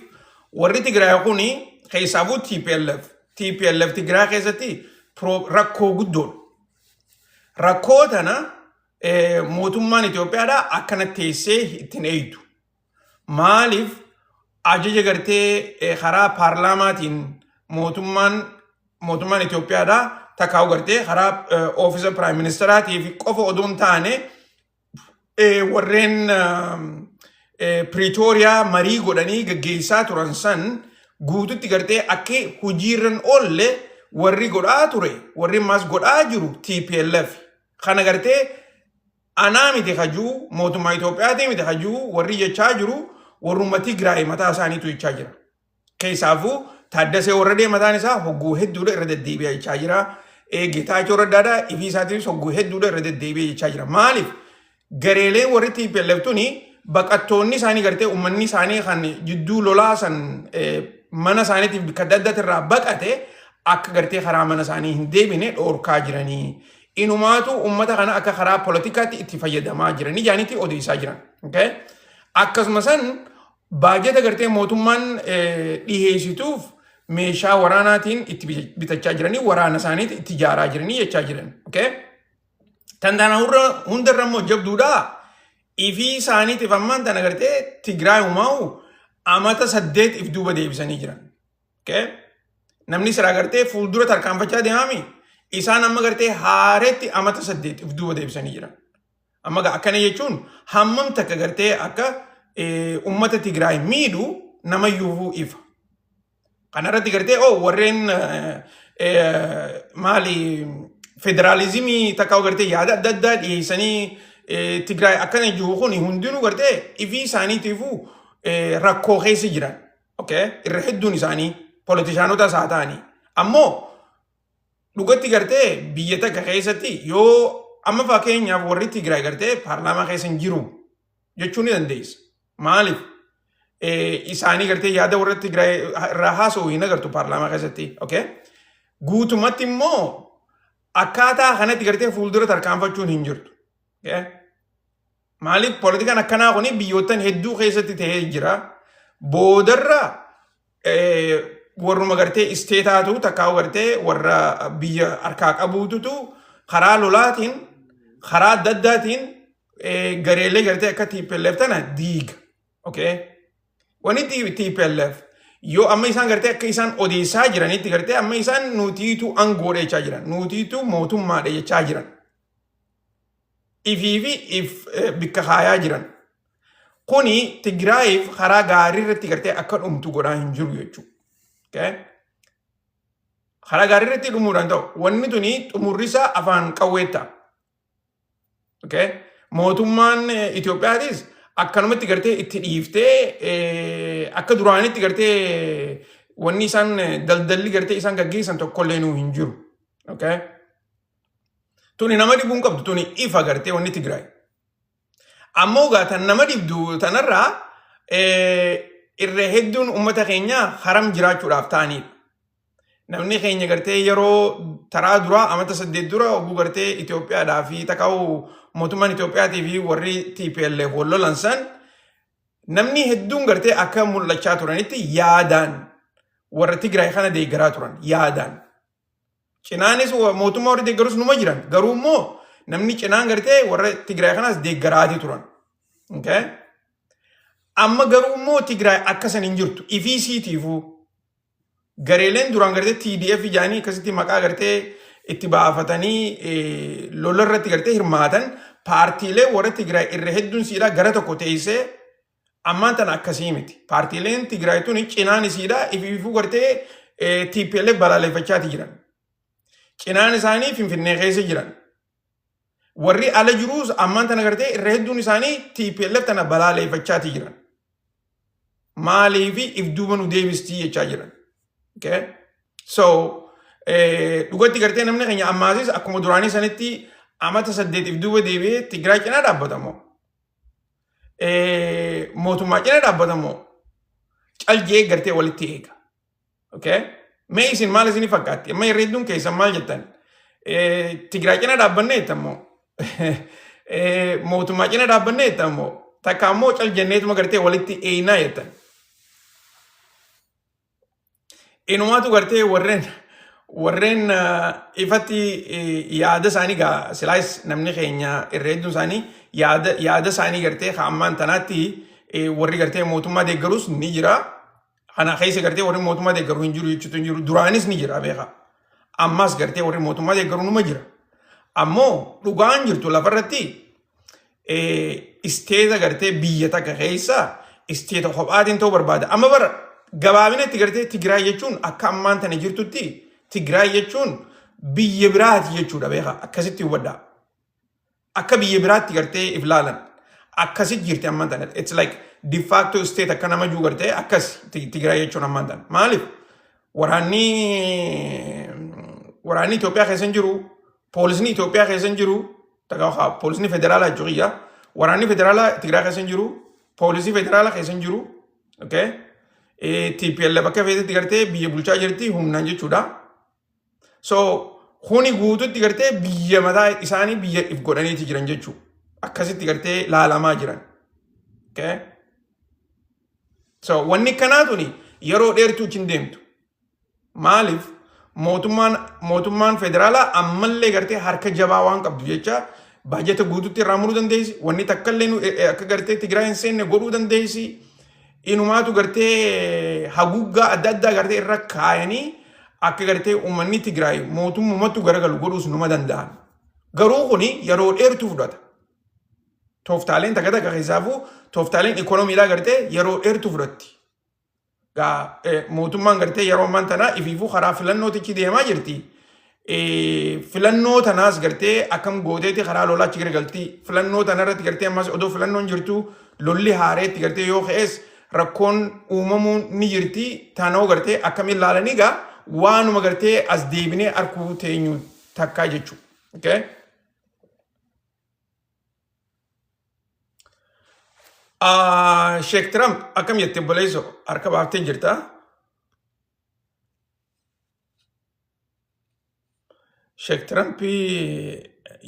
warri Tigraay kuni keessaafuu TPLF Tigraay keessatti rakkoo guddoodha. Rakkoo tana mootummaan Itoophiyaadhaa akkana teessee ittiin eeyyitu. Maaliif ajaja gartee karaa paarlaamaatiin mootummaan Itoophiyaadhaa takkaa'u gartee karaa oofisa piraayim ministeraatiif qofa odoo hin taane warreen Piriitooriyaa marii godhanii gaggeessaa turan san guututti gartee akka hojiirran oolle warri godhaa ture warri mas godhaa jiru TPLF kana gartee anaa miti hajuu mootummaa Itoophiyaatii miti hajuu warri jechaa jiru warrummaa Tigraay mataa isaaniitu jechaa jira. Keessaafuu Taaddasee warra mataan isaa hogguu hedduudha irra deddeebi'aa jechaa jira. Geetaachoo Raddaadhaa ifii isaatiifis hogguu hedduudha irra deddeebi'aa jechaa jira. Maaliif gareeleen warri TPLF tuni baqattoonni isaanii gartee uummanni isaanii kan jidduu lolaa san mana isaaniitiif bakka daddatirraa baqate akka gartee karaa mana isaanii hin deebine dhoorkaa jiranii. Inumaatu uummata kana akka karaa poolitikaatti itti fayyadamaa jiranii jaaniitti odeessaa jiran. Akkasuma san baajata gartee mootummaan dhiheessituuf meeshaa waraanaatiin itti bitachaa jiranii waraana isaaniitti itti ijaaraa jiranii jechaa jiran. Tandana hundarra immoo jabduudhaa ifii isaaniitiif ammaan tana gartee Tigraay uumaa'u amata 8 if duuba deebisanii jiran. Namni siraa gartee fuuldura tarkaanfachaa deemami isaan amma gartee haareetti amata 8 if duuba deebisanii jiran. Amma akkana jechuun hammam takka gartee akka uummata Tigraay miidhu nama yuufuu ifa. Kanarratti gartee warreen maali federaalizimii takka gartee yaada adda addaa dhiyeessanii Tigraay akkana jiru kun hundinuu gartee ifii isaaniitiifuu rakkoo keessa jiran. Irra hedduun isaanii poolitishaanota isaa ta'anii. Ammoo dhugatti gartee biyya takka keessatti yoo amma fakkeenyaaf warri Tigraay gartee paarlaamaa keessa hin jiru jechuun ni dandeessa. Maaliif? Isaanii gartee yaada warra Tigraay irraa haasa'u hin agartu paarlaamaa keessatti. Guutumatti immoo akkaataa kanatti gartee fuuldura tarkaanfachuun hin jirtu. Maaliif poolitikaan akkanaa kuni biyyoottan hedduu keessatti ta'ee jira. Boodarra warruma gartee isteetaatu takkaa'u gartee warra biyya harkaa qabuututu karaa lolaatiin karaa adda addaatiin gareelee gartee akka TPLF tana diiga. Wanni TPLF yoo amma isaan gartee akka isaan odeessaa jiranitti gartee amma isaan nuutiitu aangoodha jechaa jiran. Nuutiitu mootummaadha jechaa jiran. If bikka haayaa jiran. Kuni Tigraayiif karaa gaarii irratti gartee akka dhumtu godhaa hin jiru jechuudha. Karaa gaarii irratti dhumuudhaan ta'u wanni tuni xumurrisaa afaan qawweetta. Mootummaan Itoophiyaatis akkanumatti gartee itti dhiiftee akka duraanitti gartee wanni isaan daldalli gartee isaan gaggeessan tokkollee nuu hin jiru. Tuni nama dhibuun qabdu tuni ifa gartee wanni Tigraay. Ammoo gaatan nama dhibdu tanarraa irra hedduun uummata keenya haram jiraachuudhaaf ta'anidha. Namni keenya gartee yeroo taraa duraa amata 8 dura oguu gartee Itoophiyaadhaa fi taka'u mootummaan Itoophiyaatii fi warri TPLF wal lolan san namni hedduun gartee akka mul'achaa turanitti yaadaan warra Tigraay kana deeggaraa turan yaadaan. Cinaanis mootummaa warri deeggarus numa jiran garuu immoo namni cinaan gartee warra Tigraay kanaas deeggaraatii turan. Amma garuu immoo Tigraay akkasan hin jirtu ifiisiitiifuu gareeleen duraan gartee TDF ijaanii akkasitti maqaa gartee itti baafatanii lola irratti gartee hirmaatan paartiilee warra Tigraay irra hedduun siidhaa gara tokko teessee ammaan tana akkasii miti. Paartiileen Tigraay tuni cinaan isiidhaa ifiifuu gartee TPLF balaaleffachaati jiran. Cinaan isaanii Finfinnee keessa jiran. Warri ala jiruus ammaan tana gartee irra hedduun isaanii TPLF tana balaaleffachaati jiran. Maaliifi if duuba nu deebistii jechaa jiran. So dhugatti gartee namni keenya ammaasis akkuma duraanii sanitti amata 8 if duuba deebi'ee Tigraay cinaa dhaabbatamoo. Mootummaa cinaa dhaabbatamoo. Caljee gartee walitti eega. Mee isin maal isinii fakkaatti? Amma irra hedduun keessan maal jettan? Tigraay cinaa dhaabbanne jettammoo. Mootummaa cinaa dhaabbanne jettammoo. Takka ammoo caljenneetuma gartee walitti eeynaa jettan. Inumaatu gartee warreen ifatti yaada isaanii gaa silaayis namni keenya irra hedduun isaanii yaada isaanii gartee hammaan tanaatti warri gartee mootummaa deeggarus ni jira. Kana keessa gartee warri mootummaa deeggaru hin jiru jechuutu hin jiru. Duraanis ni jira beeka. Ammas gartee warri mootummaa deeggaru numa jira. Ammoo dhugaan jirtu lafarratti isteeta gartee biyya takka keessa isteeta kophaatiin ta'uu barbaada. Amma bara gabaabinatti gartee Tigraay jechuun akka ammaan tana jirtutti Tigraay jechuun biyya biraati jechuudha beeka. Akkasitti hubadhaa. Akka biyya biraatti gartee if laalan. Akkasitti jirti ammaan tana. It's like de facto state akka nama juu gartee akkas Tigraay jechuun ammaan tana. Maaliif? Waraanni Itoophiyaa keessa hin jiru. Poolisni Itoophiyaa keessa hin jiru. Poolisni federaalaa jechuudha. Waraanni federaalaa Tigraay keessa hin jiru. Poolisii federaalaa keessa hin jiru. TPLF bakka feetetti gartee biyya bulchaa jirti humnaan jechuudha. So kuni guututti gartee biyya mataa isaanii biyya if godhaniiti jiran jechuudha. Akkasitti gartee laalamaa jiran. So wanni kanaatuni yeroo dheertuu hin deemtu. Maaliif mootummaan federaalaa ammallee gartee harka jabaa waan qabdu jecha baajata guututti irraa muruu dandeessi. Wanni takkallee akka gartee Tigraay hin seenne godhuu dandeessi. Inumaatu gartee haguuggaa adda addaa gartee irra kaayanii akka gartee uummanni Tigraay mootummatu garagalu godhuus numa danda'an. Garuu kuni yeroo dheertuu fudhata. Tooftaaleen takka takka keessaafuu tooftaaleen ikoonomiidhaa gartee yeroo dheertuu fudhatti. Mootummaan gartee yeroo ammaan tanaa ifiifuu karaa filannootichi deemaa jirti. Filannoo tanaas gartee akkam gooteeti karaa lolaachi garagalti. Filannoo tanarratti gartee ammas odoo filannoon jirtu lolli haareetti gartee yoo ka'es rakkoon uumamuun ni jirti. Taanoo gartee akkamiin laalanii gaa waanuma gartee as deebinee arkuu teenyu takkaa jechuudha. Sheek Trump akkam jettee boleesso harka baaftee jirta. Sheek Tirampii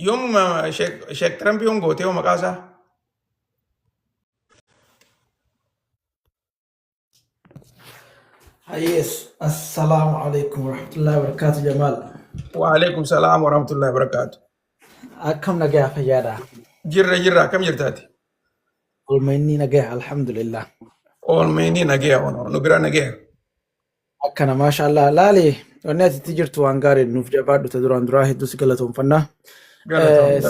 yoomuma Sheek Tirampii yoom gootee maqaa isaa? Yes, assalamu alaikum warahmatullahi wabarakatuh Jamal. Waalaikum salaam wa rahmatullahi wa barakatuh. Akkam nagaa fayyaadha. Jirra akkam jirtaati? Olmeenni nagaa alhamdulillah. Oolmeenii nagaa nu bira nagaa. Akkana maashaallah laali wanni ati jirtu waan gaarii nuuf jabaadhu ta duraan duraa hedduu si galatoomfanna.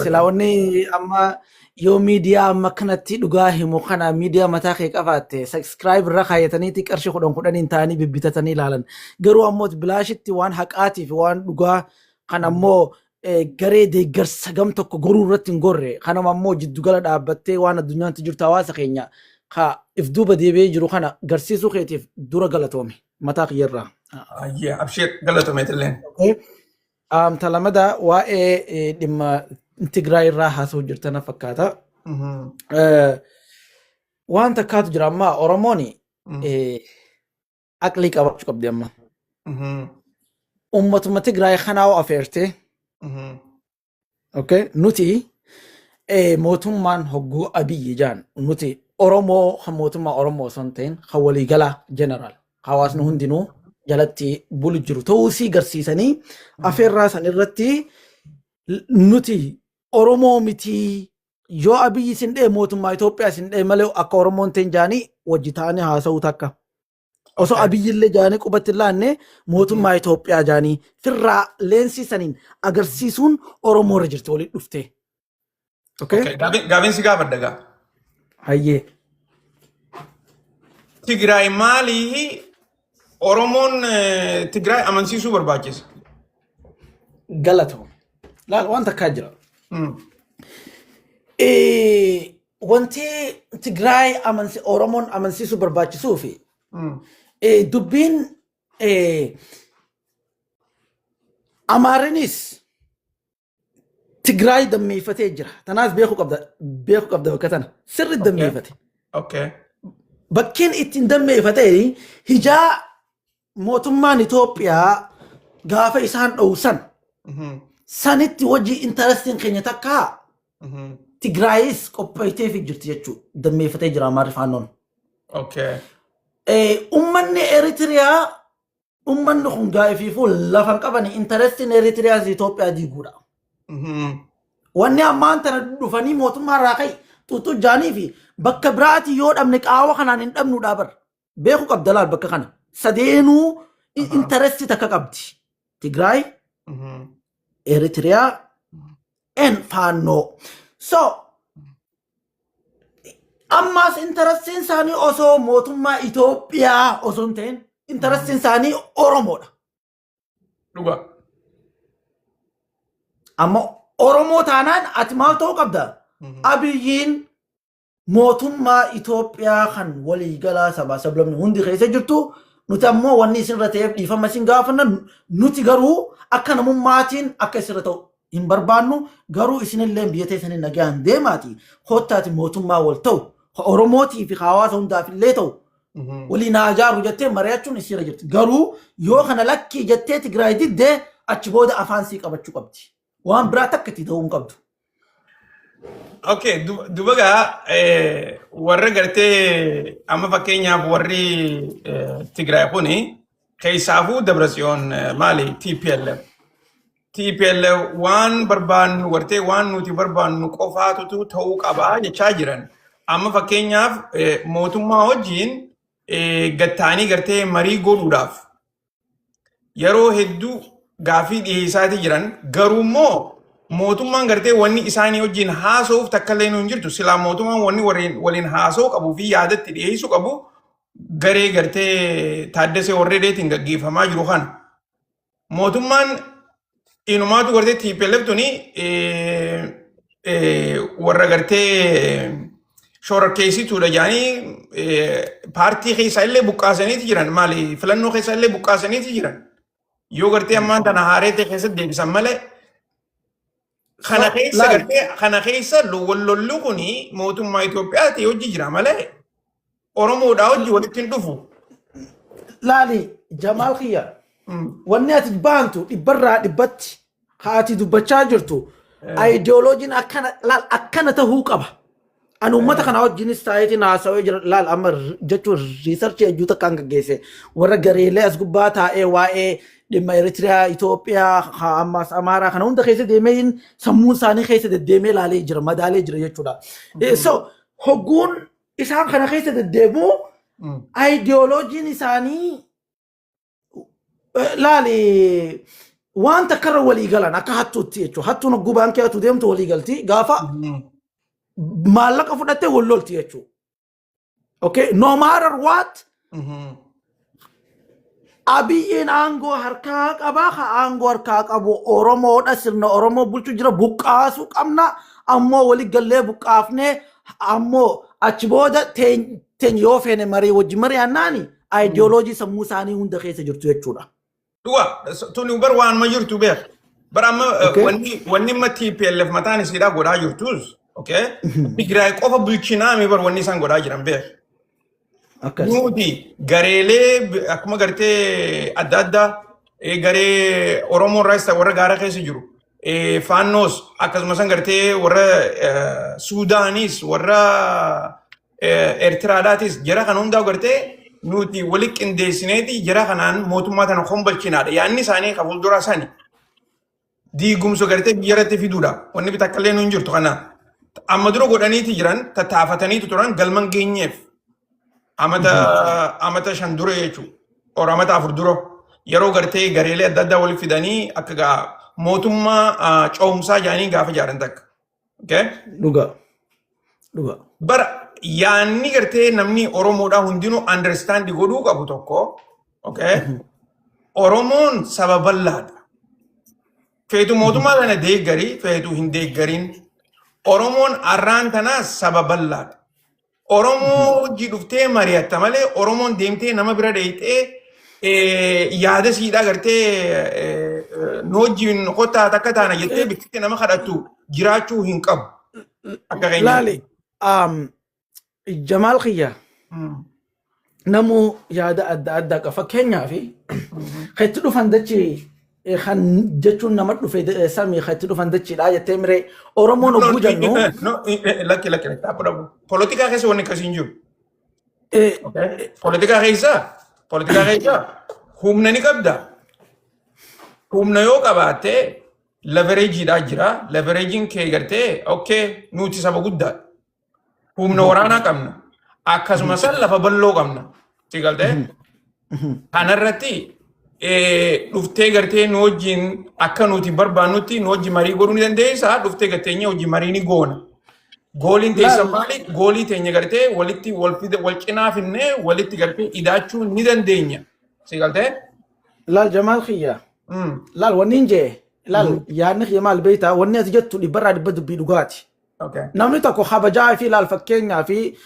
Silaa wanni amma yoo miidiyaa amma kanatti dhugaa himu kana miidiyaa mataa kee qabaatte subscribe irra kaayataniiti qarshii 10 ta'anii bibbitatanii ilaalan. Garuu ammoo bilaashitti waan haqaatii fi waan dhugaa kan ammoo garee deeggarsa gam tokko goruu irratti hin gorre kanama ammoo jiddugala dhaabbattee waan addunyaan jirtu hawaasa keenya ka if duuba deebi'ee jiru kana garsiisuu keetiif dura galatoome mataa kiyyarraa. Ayyaa abshir galatomeetilleen. Talamada waa'ee dhimma Tigraay irraa haasa'u jirtana fakkaata. Waan takkaatu jira amma Oromoon aqlii qabachuu qabdi amma. Uummatuma Tigraay kanaa afeerte. Nuti mootummaan hogguu Abiyyi jaan nuti Oromoo kan mootummaa Oromoo osoo hin ta'in kan waliigalaa jeneraal hawaasni hundinuu jalatti bulu jiru ta'uu sii garsiisanii afeerraa san irratti nuti Oromoo miti yoo Abiyyi sin dhee mootummaa Itoophiyaa sin dhee malee akka Oromoon ta'in jaanii wajji ta'anii haasa'uu takka. Osoo Abiyyi illee jaanii qubatti laanne mootummaa Itoophiyaa jaanii firraa leensii saniin agarsiisuun Oromoo irra jirti waliin dhufte. Gaaffiin si gaafadha gaa. Hayyee. Tigraay maalii Oromoon Tigraay amansiisuu barbaachisa? Galatoom. Laal waan takkaa jira. Wanti Tigraay Oromoon amansiisuu barbaachisuu fi dubbiin Amaarinis Tigraay dammeeffatee jira. Tanaas beekuu qabda bakka tana. Sirri dammeeffate. Bakkeen ittiin dammeeffatee hijaa mootummaan Itoophiyaa gaafa isaan dhowsan sanitti wajji intarastiin keenya takkaa Tigraayis qopheessitee fi jirti jechuudha. Dammeeffatee jira Amaarri faannoon. Ummanni Eritiriyaa ummanni kun gaa'eefiifuu lafan qaban intarastiin Eritiriyaas Itoophiyaa diiguudha. Wanni ammaan tana dhufanii mootummaa irraa ka'e xuuxuu jaanii fi bakka biraati yoo dhabne qaawa kanaan hin dhabnu dhaabar. Beekuu qabda laal bakka kana. Sadeenuu intarastii takka qabdi. Tigraay, Eritiriyaa, en faannoo. So, ammaas intarastiin isaanii osoo mootummaa Itoophiyaa osoo hin ta'in intarastiin isaanii Oromoodha. Dhugaa. Amma Oromoo taanaan ati maal ta'uu qabda? Abiyyiin mootummaa Itoophiyaa kan waliigalaa sabaa sablamni hundi keessa jirtu nuti ammoo wanni isinirra ta'eef dhiifama isin gaafanna nuti garuu akka namummaatiin akka isinirra ta'u hin barbaannu garuu isinillee biyya teessanii nagaan deemaati kottaati mootummaa wal ta'u Oromootii fi hawaasa hundaaf illee ta'u waliin haa ijaaru jettee mari'achuun isinirra jirti garuu yoo kana lakkii jettee Tigraay diddee achi booda afaan sii qabachuu qabdi waan biraa takka itti ta'uu hin qabdu. Dubagaa warra gartee amma fakkeenyaaf warri Tigraay kuni keessaafuu Dabratsiyoon maali TPLF. TPLF waan barbaannu gartee waan nuti barbaannu qofaatutu ta'uu qabaa jechaa jiran. Amma fakkeenyaaf mootummaa wajjin gattaanii gartee marii godhuudhaaf yeroo hedduu gaaffii dhiyeessaatii jiran garuummoo mootummaan gartee wanni isaanii wajjin haasa'uuf takkallee nu hin jirtu silaa mootummaan wanni waliin haasa'uu qabuu fi yaadatti dhiyeessuu qabu garee gartee Taaddasee Warreedeetiin gaggeeffamaa jiru kana. Mootummaan inumaatu gartee TPLF tuni warra gartee shororkeessituudha jedhanii paartii keessa illee buqqaasaniiti jiran maali filannoo keessa illee buqqaasaniiti jiran yoo gartee ammaan tana haareete keessatti deebisan malee kana keessa wallollu kuni mootummaa Itoophiyaati hojii jira malee Oromoodhaa hojii walitti hin dhufu. Laali Jamaal Kiyya wanni ati baantu dhibbarraa dhibbatti haati dubbachaa jirtu ideoloojiin akkana tahuu qaba. Ani uummata kana wajjinis taayitiin haasawee jira laal amma jechuun riisarchii hedduu takkaan gaggeesse warra gareelee as gubbaa taa'ee waa'ee dhimma Eritiriyaa, Itoophiyaa, ammas Amaaraa kana hunda keessa deemee sammuun isaanii keessa deddeemee ilaalee jira madaalee jira jechuudha. So hogguun isaan kana keessa deddeemuu ideoloojiin isaanii laali waan takkarra walii galan akka hattuutti jechuudha. Hattuun hogguu baankii hattuu deemtu walii galti gaafa maallaqa fudhattee wal lolti jechuudha. Okay, no matter what. Abiyyiin aangoo harkaa qabaa ka aangoo harkaa qabu Oromoodha sirna Oromoo bulchu jira buqqaasuu qabna ammoo walii gallee buqqaafnee ammoo achi booda teeny yoo feene marii wajji marii annaani ideoloojii sammuu isaanii hunda keessa jirtu jechuudha. Dhuga tuni bar waan ma jirtu beek bar amma wanni ma TPLF mataan isiidhaa godhaa jirtus okay Tigraay qofa bulchinaa mi bar wanni isaan godhaa jiran beek. Nuti gareelee akkuma gartee adda addaa garee Oromoo irraas warra gaara keessa jiru faannoos akkasumas gartee warra Suudaanis warra Eertiraadhaatis jara kan hundaa gartee nuti walitti qindeessineeti jara kanaan mootummaa tana hombalchinaadha. Yaanni isaanii ka fuuldura isaanii diigumsa gartee biyyarratti fiduudha. Wanni bitakkallee nu hin jirtu kana amma dura godhaniiti jiran tattaafataniitu turan galman geenyeef. Amata shan dura jechuudha. Or amata afur dura yeroo gartee gareelee adda addaa walitti fidanii akka mootummaa coomsaa jedhanii gaafa jaaran takka. Dhuga. Bara yaanni gartee namni Oromoodhaa hundinuu understand godhuu qabu tokko. Oromoon saba bal'aadha. Feetu mootummaa kana deeggarii feetu hin deeggariin. Oromoon arraan tanaas saba bal'aadha. Oromoo jidhuftee mari'atta malee Oromoon deemtee nama bira dheeyxee yaada siidhaa gartee noojjiin qotaa takka taana jettee biqilte nama kadhattu jiraachuu hin qabu. Akka keenya. Laali Jamaal Khiyya namu yaada adda addaa qaba fakkeenyaaf kan itti dhufan dachii kan jechuun nama dhufe samii kan itti dhufan dachiidha jettee miree Oromoon ogguu jennu. Lakki politika keessa wanni akkasii hin jiru. Politika keessa humna ni qabda. Humna yoo qabaatte levereejiidhaa jira. Levereejiin kee gartee nuti saba guddaa. Humna waraanaa qabna. Akkasumas lafa bal'oo qabna. Si galtee? Kanarratti dhuftee gartee nu wajjin akka nuti barbaannutti nu wajjin marii godhuu ni dandeessaa. Dhuftee garteenya wajjin marii ni goona. Gooliin teessa maali? Goolii teenya gartee walitti wal cinaa finnee walitti gartee idaachuu ni dandeenya. Si galtee? Laal Jamaal Khiyya. Laal wanni hin jee. Laal yaadni Khiyya maal beektaa? Wanni ati jettu dhibbarraa dhibba dubbii dhugaati. Namni tokko kabajaa fi laal fakkeenyaa fi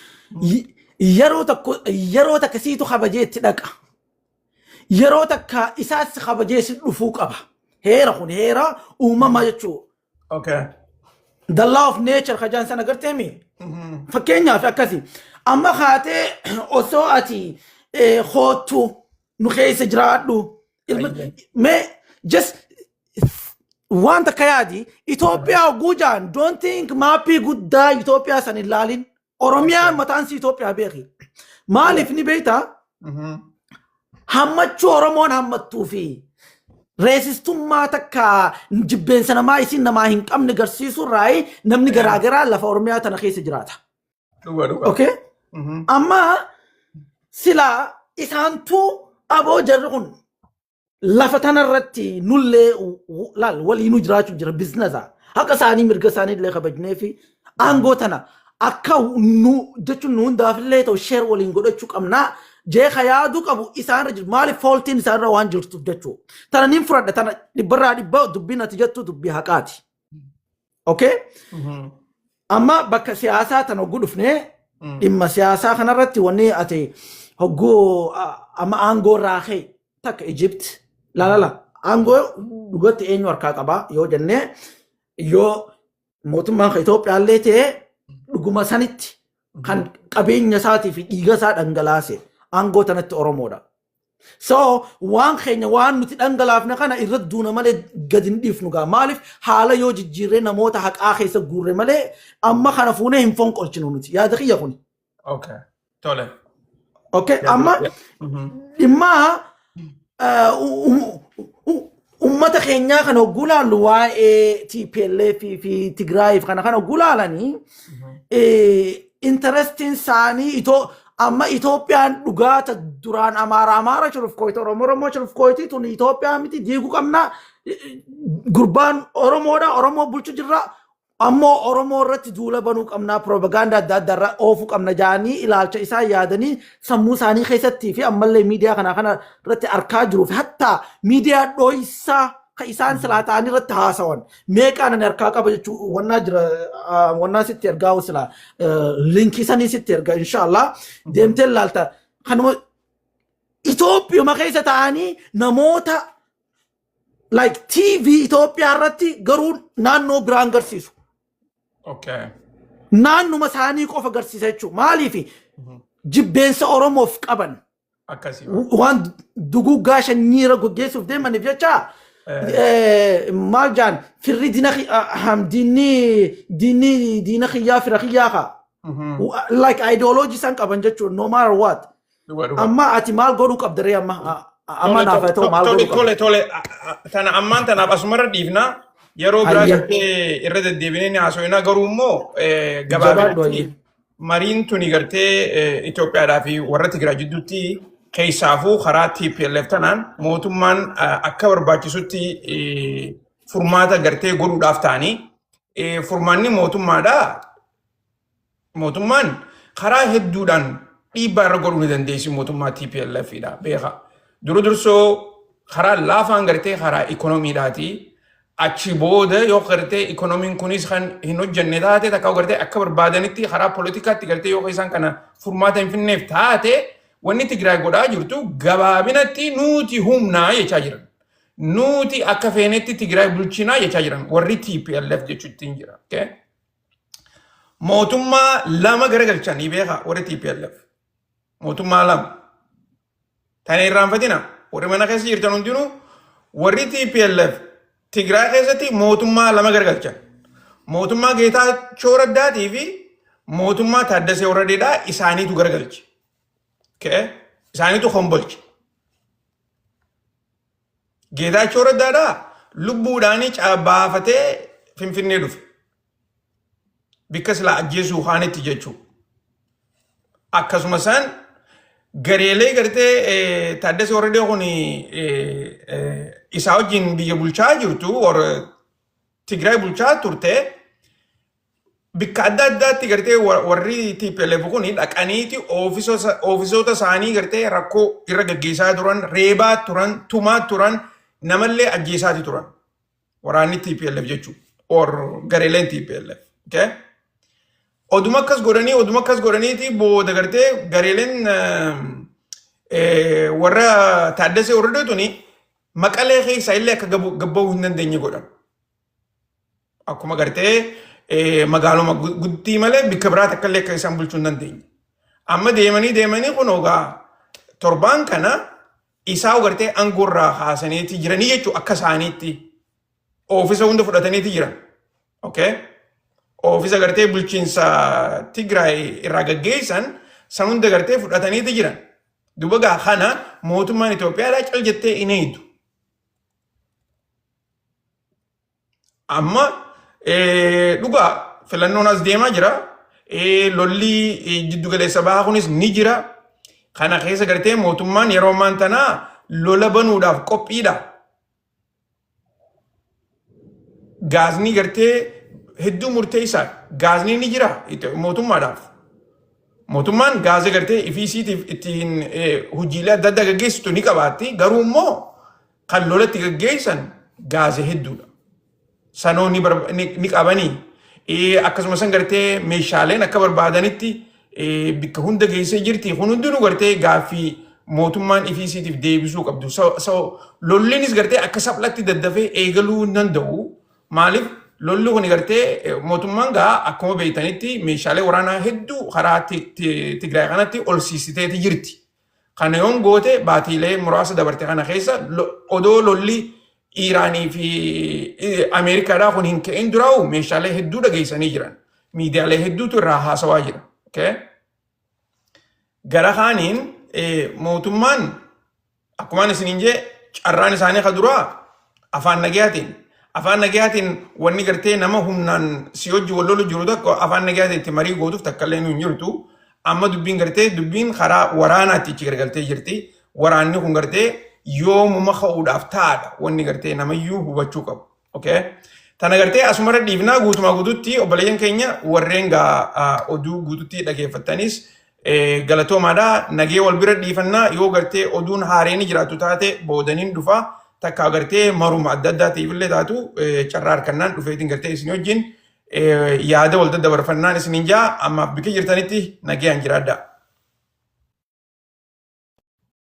yeroo takka siitu kabajee itti dhaqa. Yeroo takka isaas kabajee si dhufuu qaba. Heera kun heera uumamaa jechuudha. The law of nature kajaan sana gartee mi? Fakkeenyaaf akkasi. Amma kaatee osoo ati hoottu nu keessa jiraadhu. Mee just waan takka yaadi Itoophiyaa hogguu jaan don't think maappii guddaa Itoophiyaa san ilaalin. Oromiyaan mataan si Itoophiyaa beeki. Maaliif ni beektaa? Hammachuu Oromoon hammattuu fi reesistummaa takka jibbeensa namaa isin namaa hin qabne garsiisuu irraa namni garaagaraa lafa Oromiyaa tana keessa jiraata. Amma silaa isaantuu aboo jarri kun lafa tanarratti nullee laal waliinuu jiraachuu jira biizinasa. Akka isaanii mirga isaanii illee kabajnee fi aangoo tana akka jechuun nu hundaafillee ta'u sheer waliin godhachuu qabnaa. Jeeqa yaaduu qabu isaanirra jiru maaliif fooltiin isaanirra waan jirtuuf jechuudha. Tana niin fudhadha tana dhibbarraa dhibba dubbiin ati jettu dubbii haqaati. Amma bakka siyaasaa tana hogguu dhufnee dhimma siyaasaa kanarratti wanni ati hogguu amma aangoo irraa ka'e takka Egypt laalala aangoo dhugatti eenyu harkaa qabaa yoo jennee yoo mootummaan Itoophiyaa illee ta'ee dhuguma sanitti kan qabeenya isaatii fi dhiiga isaa dhangalaase. Aangoo tanatti Oromoodha. So waan keenya waan nuti dhangalaafne kana irratti duuna malee gadi hin dhiifnu gaa maaliif haala yoo jijjiirree namoota haqaa keessa guurre malee amma kana fuunee hin fonqolchinu nuti yaada kiyya kun. Okay. Tole. Okay amma dhimma ummata keenyaa kana hogguu laallu waa'ee TPLF fi Tigraayiif kana hogguu laalanii interestiin isaanii amma Itoophiyaan dhugaata duraan Amaara churuuf kooyti Oromoo churuuf kooyti tun Itoophiyaa miti diiguu qabna gurbaan Oromoo bulchu jirra ammoo Oromoo irratti duula banuu qabna propaganda adda addaa irra oofuu qabna jaanii ilaalcha isaa yaadanii sammuu isaanii keessattii fi ammallee miidiyaa kana irratti arkaa jiruuf hatta miidiyaa dhooysaa ka isaan silaataanii irratti haasawan meeqaan ani arkaa qaba jechuu wannaa jira wannaa sitti ergaa usila linkii sanii sitti erga inshallah deemtee laalta kanuma Itoophiyaa keessa ta'anii namoota like TV Itoophiyaa irratti garuu naannoo biraan agarsiisu. Okay. Naannuma isaanii qofa agarsiisa jechuudha. Maaliif jibbeensa Oromoof qaban Akkasii. waan duguggaa shanyiira gaggeessuuf deemaniif jecha maal jaan firri diina xiyyaa fira xiyyaa ka like ideology isaan qaban jechuudha no matter what. Amma ati maal godhuu qabdaree amma naaf haa ta'u maal godhuu qabda. Tole. Tana ammaan tanaaf asumarra dhiifna. Yeroo biraa gartee irra deddeebinee ni haasofna garuu immoo gabaabinatti mariin tuni gartee Itoophiyaadhaa fi warra Tigraay jidduutti keessaafuu karaa TPLF tanaan mootummaan akka barbaachisutti furmaata gartee godhuudhaaf ta'anii furmaanni mootummaan karaa hedduudhaan dhiibbaa irra godhuu ni dandeessi mootummaa TPLFidha beeka. Dursoo karaa laafaan gartee karaa ikoonomiidhaati. Achi booda yoo gartee ikoonomiin kunis kan hin hojjenne taate takka gartee akka barbaadanitti karaa poolitikaatti gartee yoo isaan kana furmaata hin finneef taate wanni Tigraay godhaa jirtu gabaabinatti nuti humnaa jechaa jiran. Nuti akka feenetti Tigraay bulchinaa jechaa jiran warri TPLF jechuutti hin jira. Mootummaa lama garagalchanii beeka warri TPLF. Mootummaa lama. Tana irraanfatina warri mana keessa jirtan hundinuu warri TPLF Tigraay keessatti mootummaa lama garagalchan. Mootummaa Geetaachoo Raddaatii fi mootummaa Taaddasee Waradeedhaa isaaniitu garagalche. Isaaniitu hombolche. Geetaachoo Raddaadhaa lubbuudhaanii baafatee Finfinnee dhufe. Bakka silaa ajjeesuu haanitti jechuudha. Akkasuma isaan gareelee gartee Taaddasee Waradee kun isaa wajjin biyya bulchaa jirtu Tigraay bulchaa turte bakka adda addaatti gartee warri TPLF kun dhaqaniiti oofisoota isaanii gartee rakkoo irra gaggeessaa turan, reebaa turan, tumaa turan, namallee ajjeesaati turan. Waraanni TPLF jechuudha. Or gareeleen TPLF. Oduma akkas godhaniiti booda gartee gareeleen warra Taaddasee Waradee tuni Maqalee keessa illee akka gabba'uu hin dandeenye godhan. Akkuma gartee magaaluma guddii malee bakka biraatti akka illee akka isaan bulchuu hin dandeenye. Amma deemanii kun ogaa torbaan kana isaa gartee aangoorraa haasaniiti jiranii jechuudha akka isaaniitti oofisa hunda fudhataniiti jiran. Oofisa gartee bulchiinsa Tigraay irraa gaggeessan san hunda gartee fudhataniiti jiran. Duuba gaa kana mootummaan Itoophiyaadhaa cal jettee hin eeyyitu. Amma dhugaa filannoon as deemaa jira. Lolli jiddu galeessa bahaa kunis ni jira. Kana keessa gartee mootummaan yeroo ammaan tanaa lola banuudhaaf qophiidha. Gaazni gartee hedduu murteessaa. Gaazni ni jira mootummaadhaaf. Mootummaan gaaza gartee ifiisiitiif ittiin hojiilee adda addaa gaggeessitu ni qabaatti. Garuu immoo kan lolatti gaggeessan gaaza hedduudha. Sanoo ni qabanii. Akkasuma san gartee meeshaaleen akka barbaadanitti bakka hunda geessee jirti. Kun hundinuu gartee gaaffii mootummaan ifiisiitiif deebisuu qabdu. Lolliinis gartee akka saphatti daddafee eegaluu hin danda'u. Maaliif lolli kun gartee mootummaan gaa akkuma beektanitti meeshaalee waraanaa hedduu karaa Tigraay kanatti ol siisiteeti jirti. Kana yoon goote baatiilee muraasa dabarte kana keessa odoo lolli Iiraanii fi Ameerikaadhaa kun hin ka'in duraa'u meeshaalee hedduu dhageessanii jiran. Miidiyaalee hedduutu irraa haasawaa jira. Gara kaaniin mootummaan akkumaan isiniin jee carraan isaanii ka duraa afaan nagayaatiin wanni gartee nama humnaan si hojii wal lolu jiru tokko afaan nagayaatiin itti marii gootuuf takkallee hin jirtu. Amma dubbiin karaa waraanaatti ichi gargaltee jirti. Waraanni kun gartee yoomuma ka'uudhaaf taa'adha. Wanni gartee namayyuu hubachuu qabu. Tana gartee asumarra dhiifnaa guutumaa guututti obboleeyyan keenya warreen oduu guututti dhageeffattanis galatoomaadha. Nagee wal bira dhiifannaa yoo gartee oduun haareen jiraatu taate boodaniin dhufa. Takka gartee maruma adda addaatiif illee taatu carraa harkannaan dhufeetiin gartee isin wajjin yaada wal daddabarfannaan isiniin jaa ammaaf bika jirtanitti nagayaan jiraadha.